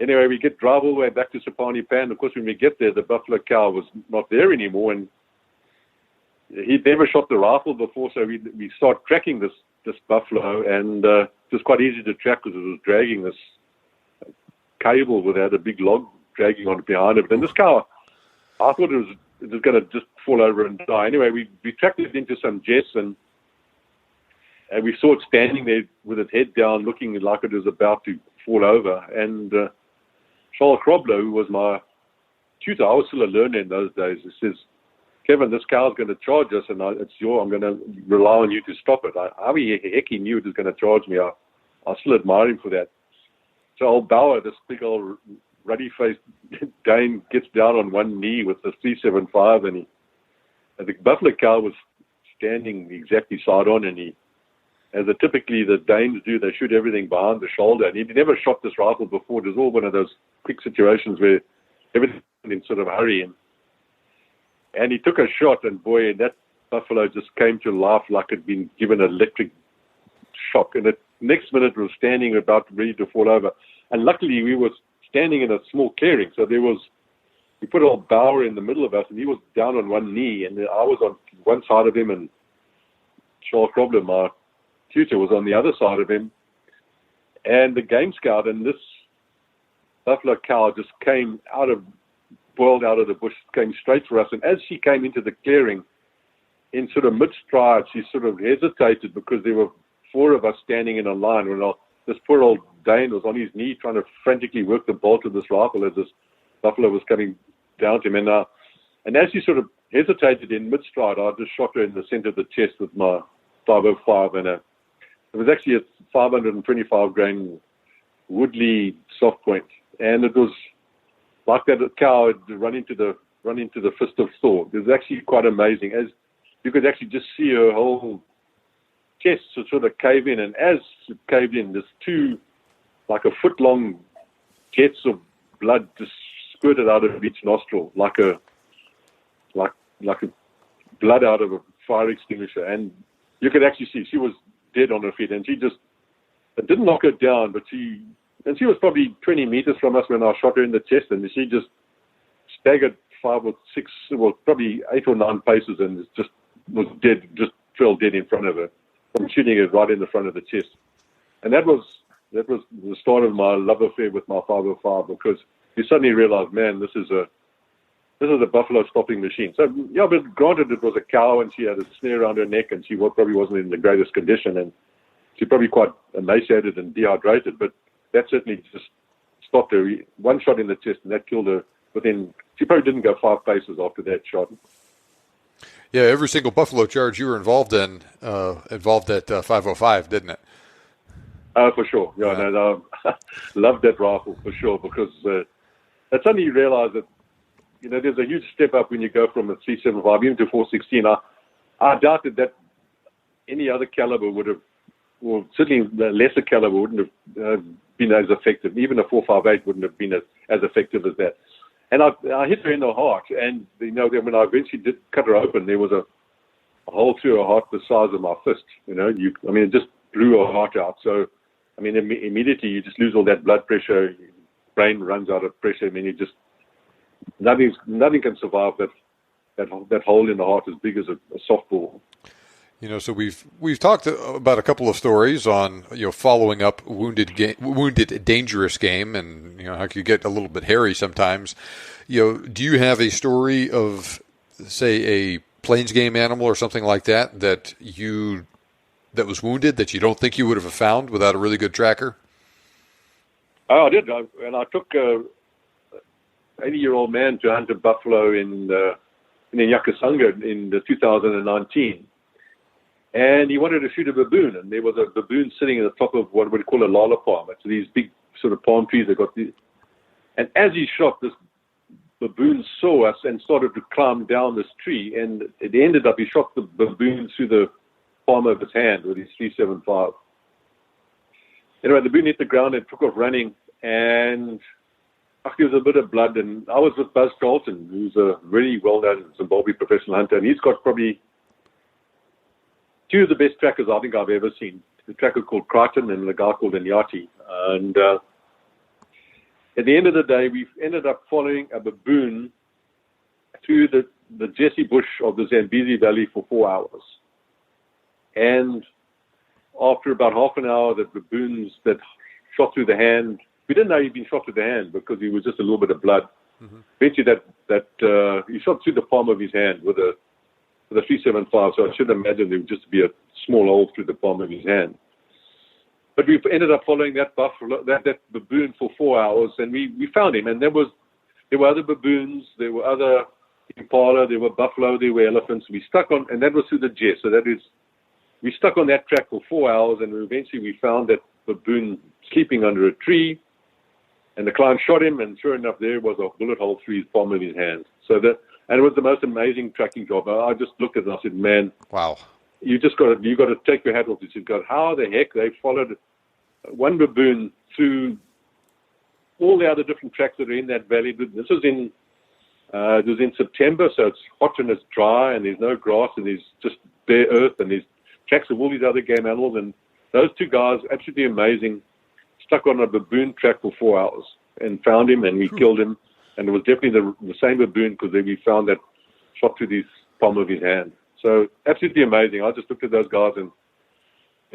Speaker 1: Anyway, we drive all the way back to Sapani Pan. Of course, when we get there, the buffalo cow was not there anymore, and he'd never shot the rifle before, so we start tracking this buffalo, and it was quite easy to track because it was dragging this cable without a big log dragging on behind it. And this cow, I thought it was going to just fall over and die. Anyway, we tracked it into some jets, and we saw it standing there with its head down, looking like it was about to fall over. And Charles Krobler, who was my tutor, I was still a learner in those days, he says, "Kevin, this cow's going to charge us, and I'm going to rely on you to stop it." How the heck he knew it was going to charge me, I still admire him for that. So old Bauer, this big old ruddy-faced Dane, gets down on one knee with the 375, and the buffalo cow was standing exactly side on, and he as typically the Danes do. They shoot everything behind the shoulder. And he'd never shot this rifle before. It was all one of those quick situations where everything in sort of hurry. And he took a shot, and boy, that buffalo just came to life like it'd been given an electric shock. And the next minute it was standing about ready to fall over. And luckily we were standing in a small clearing. So we put a little bower in the middle of us, and he was down on one knee, and I was on one side of him, and Charles Problem, my tutor, was on the other side of him. And the game scout and this buffalo cow just boiled out of the bush, came straight for us. And as she came into the clearing, in sort of mid-stride, she sort of hesitated because there were 4 of us standing in a line. When this poor old Dane was on his knee trying to frantically work the bolt of this rifle as this buffalo was coming down to him. And as she sort of hesitated in mid-stride, I just shot her in the center of the chest with my 505. And it was actually a 525 grain Woodley soft point. And it was like that cow had run into the fist of Thor. It was actually quite amazing. As you could actually just see her whole chest sort of cave in, and as it caved in, there's 2 like a foot-long jets of blood just squirted out of each nostril, like a blood out of a fire extinguisher. And you could actually see she was dead on her feet, and it didn't knock her down, but she was probably 20 meters from us when I shot her in the chest, and she just staggered 5 or 6, well, probably 8 or 9 paces, and just was dead, just fell dead in front of her. I'm shooting it right in the front of the chest. And that was the start of my love affair with my 505, because you suddenly realize, man, this is a buffalo stopping machine. So, yeah, but granted, it was a cow, and she had a snare around her neck, and she probably wasn't in the greatest condition, and she's probably quite emaciated and dehydrated, but that certainly just stopped her. 1 shot in the chest, and that killed her she probably didn't go 5 paces after that shot.
Speaker 3: Yeah, every single buffalo charge you were involved in involved that 505, didn't it?
Speaker 1: For sure. Yeah, no, I loved that rifle for sure, because that's suddenly you realize that, there's a huge step up when you go from a 375 even to 416. I doubted that any other caliber would have, or certainly the lesser caliber wouldn't have been as effective. Even a 458 wouldn't have been as effective as that. And I hit her in the heart, and when I eventually did cut her open, there was a hole through her heart the size of my fist. It just blew her heart out. So, immediately you just lose all that blood pressure, your brain runs out of pressure. Nothing can survive that hole in the heart as big as a softball.
Speaker 3: So we've talked about a couple of stories on following up wounded dangerous game, and how you get a little bit hairy sometimes. Do you have a story of, say, a plains game animal or something like that that was wounded that you don't think you would have found without a really good tracker?
Speaker 1: Oh, I did, and I took a 80-year-old man to hunt a buffalo in Nyakasanga in 2019. And he wanted to shoot a baboon, and there was a baboon sitting at the top of what we call a lala palm. It's these big sort of palm trees that got these. And as he shot, this baboon saw us and started to climb down this tree. And it ended up, he shot the baboon through the palm of his hand with his 375. Anyway, the baboon hit the ground and took off running, and there was a bit of blood. And I was with Buzz Carlton, who's a really well-known Zimbabwe professional hunter, and he's got probably 2 of the best trackers I think I've ever seen. The tracker called Crichton and the guy called Inyati. And at the end of the day, we ended up following a baboon through the Jesse bush of the Zambezi Valley for 4 hours. And after about half an hour, the baboons that shot through the hand, we didn't know he'd been shot through the hand because he was just a little bit of blood. Mm-hmm. Eventually, he shot through the palm of his hand with a 375, so I should imagine there would just be a small hole through the palm of his hand. But we ended up following that baboon for 4 hours, and we found him. And there were other baboons, there were other impala, there were buffalo, there were elephants. We stuck on, and that was through the Jess. So we stuck on that track for 4 hours, and eventually we found that baboon sleeping under a tree. And the client shot him, and sure enough, there was a bullet hole through his palm of his hand. And it was the most amazing tracking job. I just looked at it and I said, man,
Speaker 3: wow,
Speaker 1: you got to take your hat off. You've got how the heck they followed one baboon through all the other different tracks that are in that valley. This was in it was in September, so it's hot and it's dry, and there's no grass, and there's just bare earth, and there's tracks of all these other game animals. And those two guys, absolutely amazing, stuck on a baboon track for 4 hours and found him, and we killed him. And it was definitely the same baboon, because we found that shot through the palm of his hand. So absolutely amazing. I just looked at those guys, and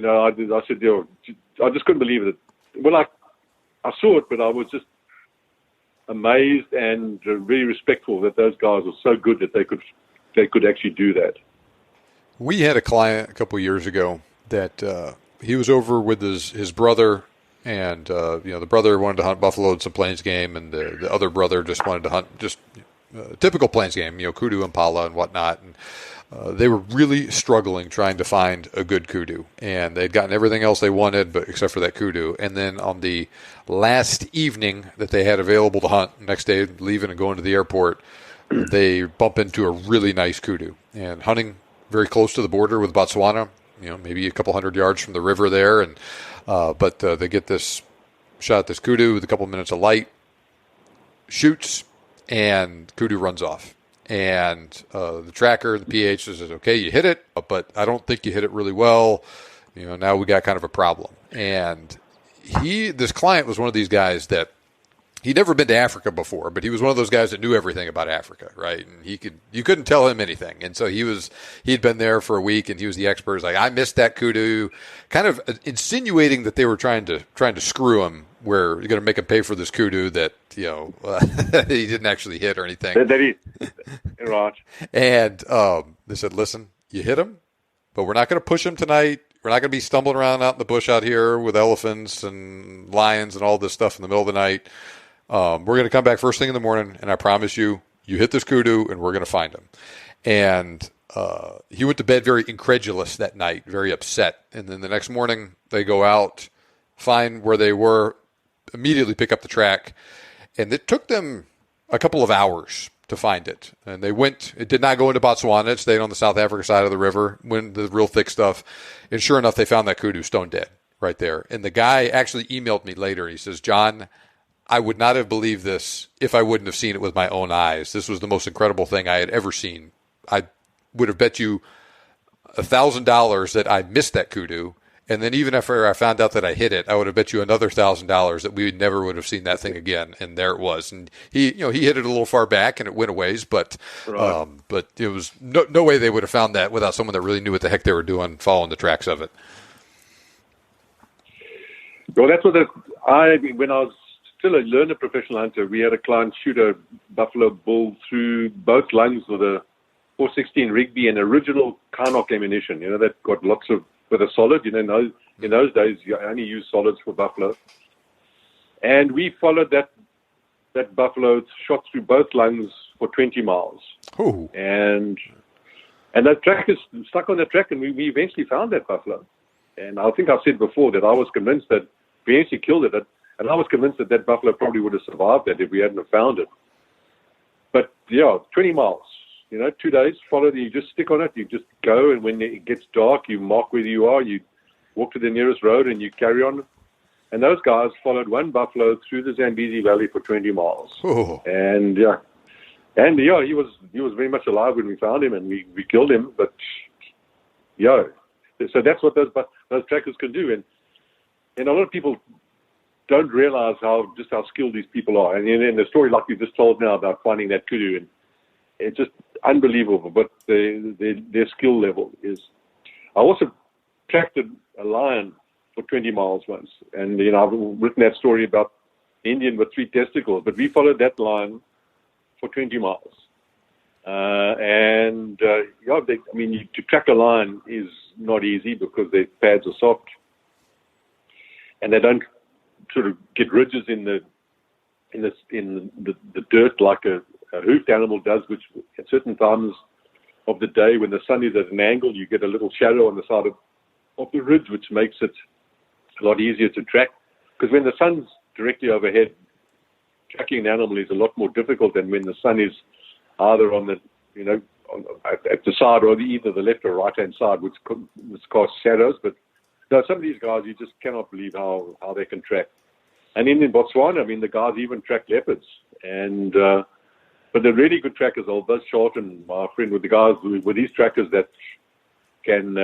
Speaker 1: I said, I just couldn't believe it. Well, I saw it, but I was just amazed and really respectful that those guys were so good that they could actually do that.
Speaker 3: We had a client a couple of years ago that he was over with his brother, and the brother wanted to hunt buffalo and some plains game, and the other brother just wanted to hunt just typical plains game, kudu, impala, and whatnot. And they were really struggling trying to find a good kudu, and they'd gotten everything else they wanted, but except for that kudu. And then on the last evening that they had available to hunt, next day leaving and going to the airport, they bump into a really nice kudu, and hunting very close to the border with Botswana, maybe a couple 100 yards from the river there, and but they get this shot at this kudu with a couple minutes of light, shoots, and kudu runs off. And the tracker, the PH says, okay, you hit it, but I don't think you hit it really well. Now we got kind of a problem. And this client was one of these guys that he'd never been to Africa before, but he was one of those guys that knew everything about Africa, right? And you couldn't tell him anything. And so he'd been there for a week, and he was the expert. He's like, I missed that kudu, kind of insinuating that they were trying to screw him, where you're going to make him pay for this kudu that he didn't actually hit or anything.
Speaker 1: Right.
Speaker 3: And they said, listen, you hit him, but we're not going to push him tonight. We're not going to be stumbling around out in the bush out here with elephants and lions and all this stuff in the middle of the night. We're going to come back first thing in the morning, and I promise you hit this kudu, and we're going to find him. And he went to bed very incredulous that night, very upset. And then the next morning, they go out, find where they were, immediately pick up the track. And it took them a couple of hours to find it. And it did not go into Botswana. It stayed on the South Africa side of the river, when the real thick stuff. And sure enough, they found that kudu stone dead right there. And the guy actually emailed me later. He says, John, I would not have believed this if I wouldn't have seen it with my own eyes. This was the most incredible thing I had ever seen. I would have bet you $1,000 that I missed that kudu. And then even after I found out that I hit it, I would have bet you another $1,000 that we never would have seen that thing again. And there it was. And he hit it a little far back, and it went a ways, but
Speaker 1: right.
Speaker 3: But it was no way they would have found that without someone that really knew what the heck they were doing, following the tracks of it.
Speaker 1: Well, that's what when I was still a learner professional hunter, we had a client shoot a buffalo bull through both lungs with a 416 Rigby and original Carnock ammunition. That got lots of, with a solid. In those days, you only use solids for buffalo. And we followed that buffalo, shot through both lungs for 20 miles.
Speaker 3: Ooh.
Speaker 1: And that track is stuck on the track, and we eventually found that buffalo. And I think I've said before that I was convinced that we actually killed it, and I was convinced that buffalo probably would have survived that if we hadn't have found it. But 20 miles, 2 days, followed, you just stick on it, you just go, and when it gets dark, you mark where you are, you walk to the nearest road, and you carry on. And those guys followed one buffalo through the Zambezi Valley for 20 miles.
Speaker 3: Ooh.
Speaker 1: And he was very much alive when we found him, and we killed him. But so that's what those trackers can do. And a lot of people don't realize how skilled these people are. And in the story like you just told now about finding that kudu, and it's just unbelievable. But their skill level is. I also tracked a lion for 20 miles once, and I've written that story about the Indian with 3 testicles. But we followed that lion for 20 miles, to track a lion is not easy because their pads are soft, and they don't sort of get ridges in the dirt like a hoofed animal does, which at certain times of the day when the sun is at an angle, you get a little shadow on the side of the ridge, which makes it a lot easier to track. Because when the sun's directly overhead, tracking an animal is a lot more difficult than when the sun is either on the at the side, or either the left or right hand side, which casts shadows. But no, some of these guys, you just cannot believe how they can track. And in Botswana, I mean, the guys even track leopards. And but the really good trackers are Buzz Charlton, my friend, with the guys with these trackers that can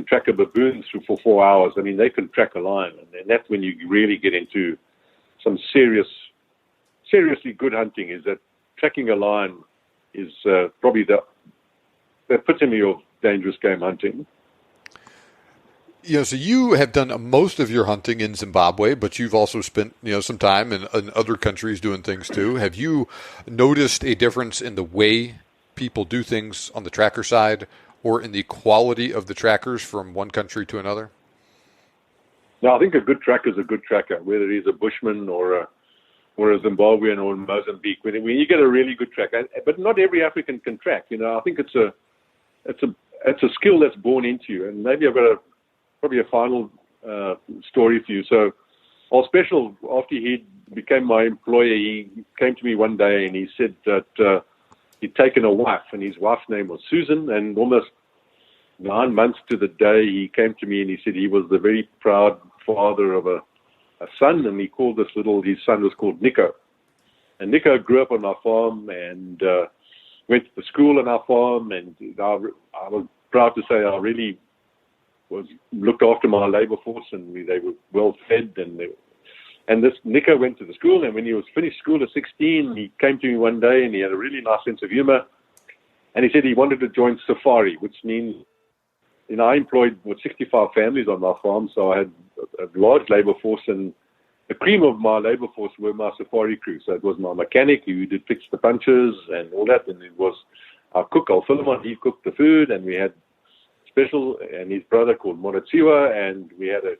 Speaker 1: track a baboon for 4 hours. I mean, they can track a lion, and that's when you really get into some seriously good hunting. Is that tracking a lion is probably the epitome of dangerous game hunting.
Speaker 3: So you have done most of your hunting in Zimbabwe, but you've also spent, some time in other countries doing things too. Have you noticed a difference in the way people do things on the tracker side or in the quality of the trackers from one country to another?
Speaker 1: No, I think a good tracker is a good tracker, whether he's a Bushman or a Zimbabwean or Mozambique. When you get a really good tracker, but not every African can track. I think it's a skill that's born into you. And maybe I've got probably a final story for you. So, our special, after he became my employer, he came to me one day and he said that he'd taken a wife, and his wife's name was Susan, and almost 9 months to the day he came to me and he said he was the very proud father of a son, and he called his son was called Nico. And Nico grew up on our farm and went to school on our farm, and I was proud to say I really looked after my labor force, and they were well fed, and this Nico went to the school, and when he was finished school at 16, he came to me one day and he had a really nice sense of humor, and he said he wanted to join safari, which means, I employed 65 families on my farm, so I had a large labor force, and the cream of my labor force were my safari crew. So it was my mechanic who did fix the punches and all that, and it was our cook, Philemon, he cooked the food, and we had Special and his brother called Monatsiwa, and we had a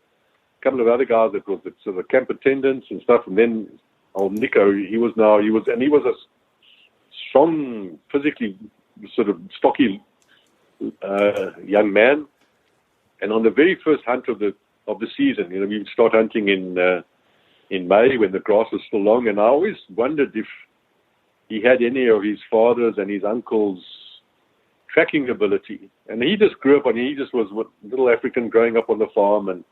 Speaker 1: couple of other guys that was the sort of camp attendants and stuff. And then old Nico, he was a strong, physically sort of stocky young man. And on the very first hunt of the season, we would start hunting in May when the grass was still long, and I always wondered if he had any of his father's and his uncle's tracking ability. And he just grew up he just was a little African growing up on the farm. And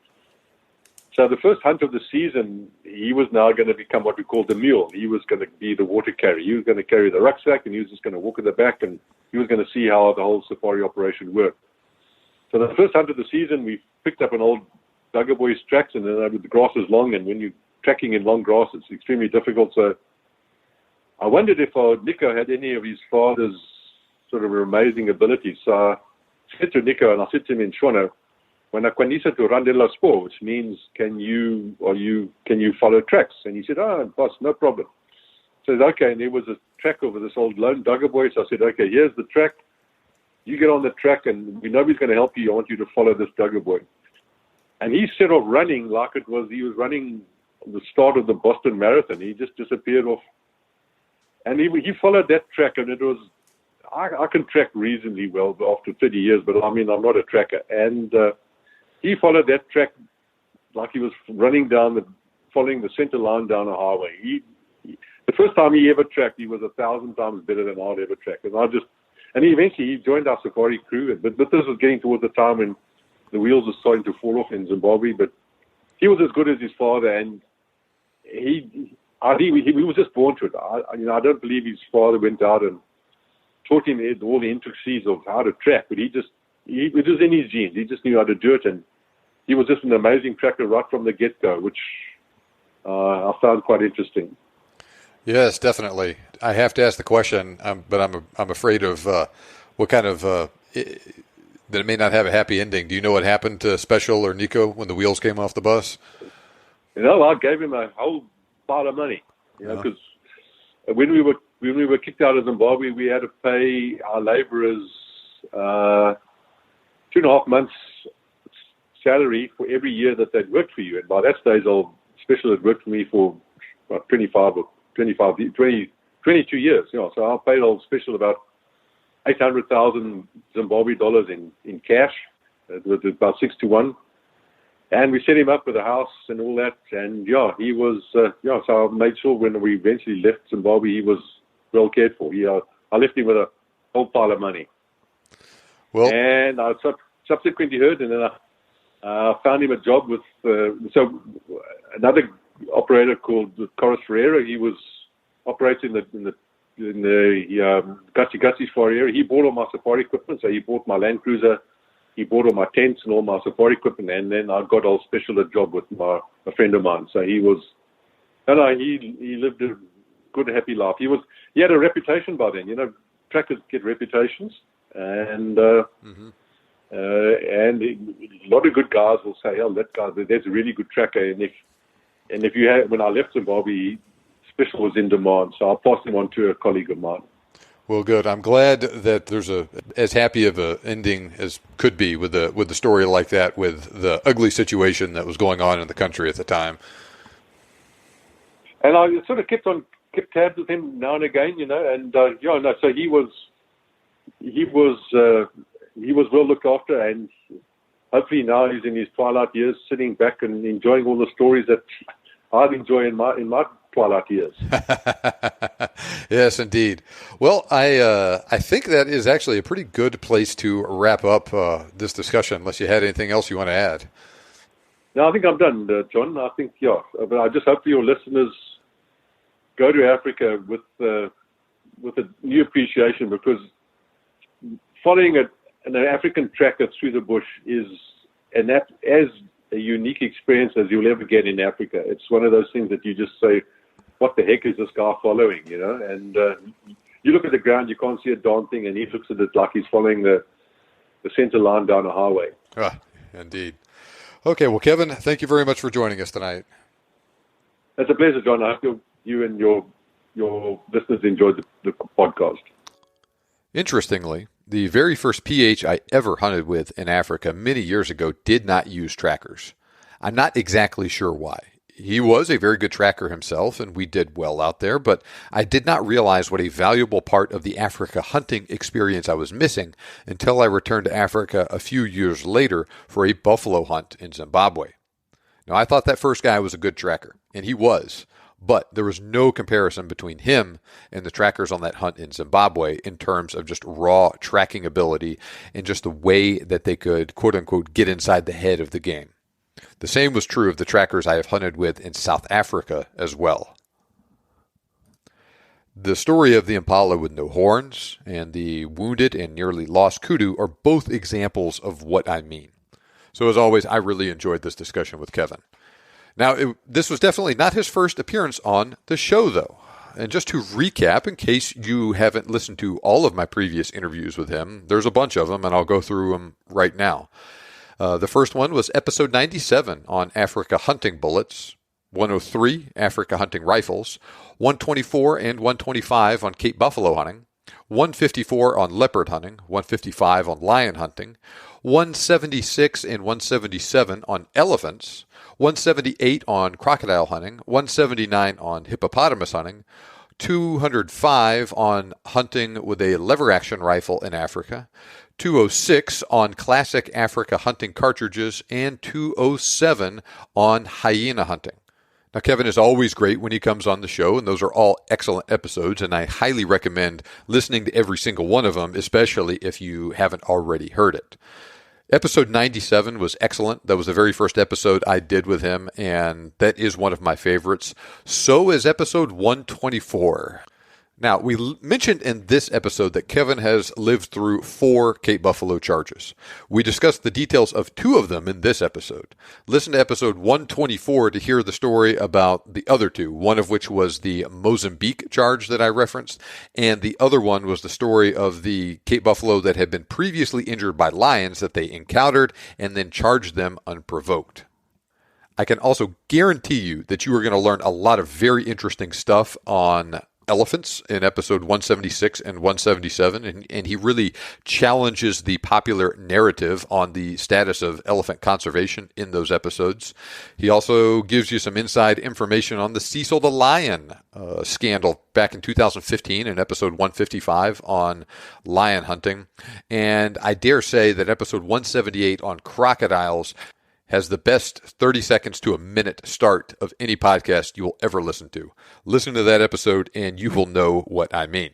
Speaker 1: so the first hunt of the season, he was now going to become what we call the mule. He was going to be the water carrier. He was going to carry the rucksack, and he was just going to walk at the back, and he was going to see how the whole safari operation worked. So the first hunt of the season, we picked up an old Duggar Boys tracks, and then the grass is long, and when you're tracking in long grass, it's extremely difficult. So I wondered if Nico had any of his father's sort of amazing abilities. So I said to Nico, and I said to him in Shona, when I said to Randela Spoor, which means can you follow tracks? And he said, boss, no problem. So I said, okay, and there was a track over this old lone Duggar Boy. So I said, okay, here's the track. You get on the track, and nobody's going to help you. I want you to follow this Duggar Boy. And he set off running like he was running the start of the Boston Marathon. He just disappeared off. And he followed that track, and it was, I can track reasonably well after 30 years, but I mean, I'm not a tracker. And he followed that track like he was following the center line down a highway. The first time he ever tracked, he was 1,000 times better than I'd ever tracked. And eventually he joined our safari crew. But this was getting towards the time when the wheels were starting to fall off in Zimbabwe. But he was as good as his father, and he was just born to it. I don't believe his father went out and taught him all the intricacies of how to track, but it was in his genes. He just knew how to do it, and he was just an amazing tracker right from the get-go, which I found quite interesting.
Speaker 3: Yes, definitely. I have to ask the question, but I'm afraid of what kind of that it may not have a happy ending. Do you know what happened to Special or Nico when the wheels came off the bus?
Speaker 1: I gave him a whole pile of money, because when we were kicked out of Zimbabwe, we had to pay our laborers 2.5 months salary for every year that they'd worked for you. And by that stage, Special had worked for me for about 22 years. So I paid old Special about 800,000 Zimbabwe dollars in cash. It was about 6-1. And we set him up with a house and all that. And he was, so I made sure when we eventually left Zimbabwe, he was well cared for. I left him with a whole pile of money.
Speaker 3: Well,
Speaker 1: and I subsequently heard, and then I found him a job with another operator called Corus Ferreira. He was operating in the Gussie Safari area. He bought all my safari equipment, so he bought my Land Cruiser, he bought all my tents and all my safari equipment, and then I got a special job with a friend of mine. So he lived a good, happy life. He had a reputation by then. Trackers get reputations, and a lot of good guys will say, "Oh, there's a really good tracker." And if you had, when I left Zimbabwe, special was in demand, so I passed him on to a colleague of mine.
Speaker 3: Well, good. I'm glad that there's as happy of a ending as could be with a story like that, with the ugly situation that was going on in the country at the time.
Speaker 1: And I sort of kept tabs with him now and again, and so he was well looked after, and hopefully now he's in his twilight years, sitting back and enjoying all the stories that I'd enjoy in my twilight years.
Speaker 3: Yes, indeed. Well, I think that is actually a pretty good place to wrap up this discussion, unless you had anything else you want to add.
Speaker 1: No, I think I'm done, John. I think, but I just hope your listeners go to Africa with a new appreciation, because following an African tracker through the bush is as a unique experience as you'll ever get in Africa. It's one of those things that you just say, what the heck is this guy following, And you look at the ground, you can't see a darn thing, and he looks at it like he's following the center line down a highway.
Speaker 3: Ah, indeed. Okay, well, Kevin, thank you very much for joining us tonight.
Speaker 1: It's a pleasure, John. I hope you and your listeners enjoyed the podcast.
Speaker 3: Interestingly, the very first PH I ever hunted with in Africa many years ago did not use trackers. I'm not exactly sure why. He was a very good tracker himself, and we did well out there, but I did not realize what a valuable part of the Africa hunting experience I was missing until I returned to Africa a few years later for a buffalo hunt in Zimbabwe. Now, I thought that first guy was a good tracker, and he was, but there was no comparison between him and the trackers on that hunt in Zimbabwe in terms of just raw tracking ability and just the way that they could, quote-unquote, get inside the head of the game. The same was true of the trackers I have hunted with in South Africa as well. The story of the impala with no horns and the wounded and nearly lost kudu are both examples of what I mean. So as always, I really enjoyed this discussion with Kevin. Now, this was definitely not his first appearance on the show, though. And just to recap, in case you haven't listened to all of my previous interviews with him, there's a bunch of them, and I'll go through them right now. The first one was episode 97 on Africa hunting bullets, 103 Africa hunting rifles, 124 and 125 on Cape buffalo hunting, 154 on leopard hunting, 155 on lion hunting, 176 and 177 on elephants, 178 on crocodile hunting, 179 on hippopotamus hunting, 205 on hunting with a lever-action rifle in Africa, 206 on classic Africa hunting cartridges, and 207 on hyena hunting. Now, Kevin is always great when he comes on the show, and those are all excellent episodes, and I highly recommend listening to every single one of them, especially if you haven't already heard it. Episode 97 was excellent. That was the very first episode I did with him, and that is one of my favorites. So is episode 124. Now, we mentioned in this episode that Kevin has lived through 4 Cape Buffalo charges. We discussed the details of 2 of them in this episode. Listen to episode 124 to hear the story about the other 2, one of which was the Mozambique charge that I referenced, and the other one was the story of the Cape Buffalo that had been previously injured by lions that they encountered and then charged them unprovoked. I can also guarantee you that you are going to learn a lot of very interesting stuff on elephants in episode 176 and 177, and he really challenges the popular narrative on the status of elephant conservation in those episodes. He also gives you some inside information on the Cecil the Lion scandal back in 2015 in episode 155 on lion hunting, and I dare say that episode 178 on crocodiles has the best 30 seconds to a minute start of any podcast you will ever listen to. Listen to that episode and you will know what I mean.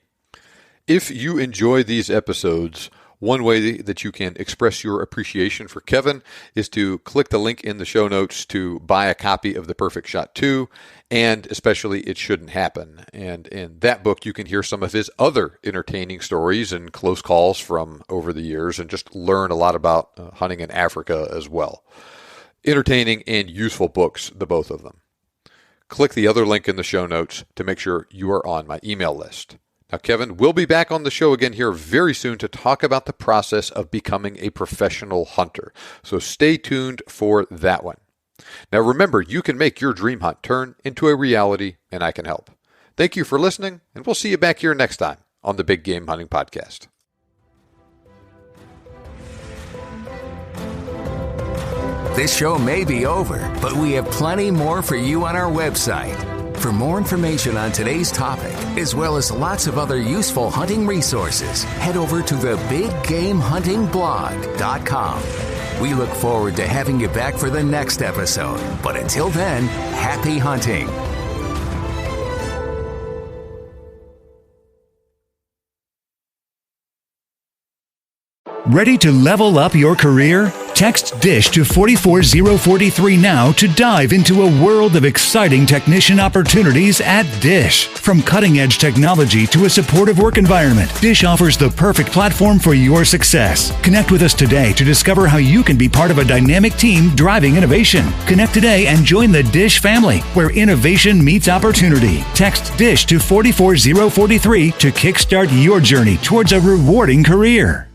Speaker 3: If you enjoy these episodes, One way that you can express your appreciation for Kevin is to click the link in the show notes to buy a copy of The Perfect Shot 2, and especially It Shouldn't Happen. And in that book, you can hear some of his other entertaining stories and close calls from over the years, and just learn a lot about hunting in Africa as well. Entertaining and useful books, the both of them. Click the other link in the show notes to make sure you are on my email list. Now, Kevin will be back on the show again here very soon to talk about the process of becoming a professional hunter. So stay tuned for that one. Now, remember, you can make your dream hunt turn into a reality, and I can help. Thank you for listening, and we'll see you back here next time on the Big Game Hunting Podcast.
Speaker 2: This show may be over, but we have plenty more for you on our website. For more information on today's topic, as well as lots of other useful hunting resources, head over to thebiggamehuntingblog.com. We look forward to having you back for the next episode. But until then, happy hunting.
Speaker 4: Ready to level up your career? Text DISH to 44043 now to dive into a world of exciting technician opportunities at DISH. From cutting-edge technology to a supportive work environment, DISH offers the perfect platform for your success. Connect with us today to discover how you can be part of a dynamic team driving innovation. Connect today and join the DISH family, where innovation meets opportunity. Text DISH to 44043 to kickstart your journey towards a rewarding career.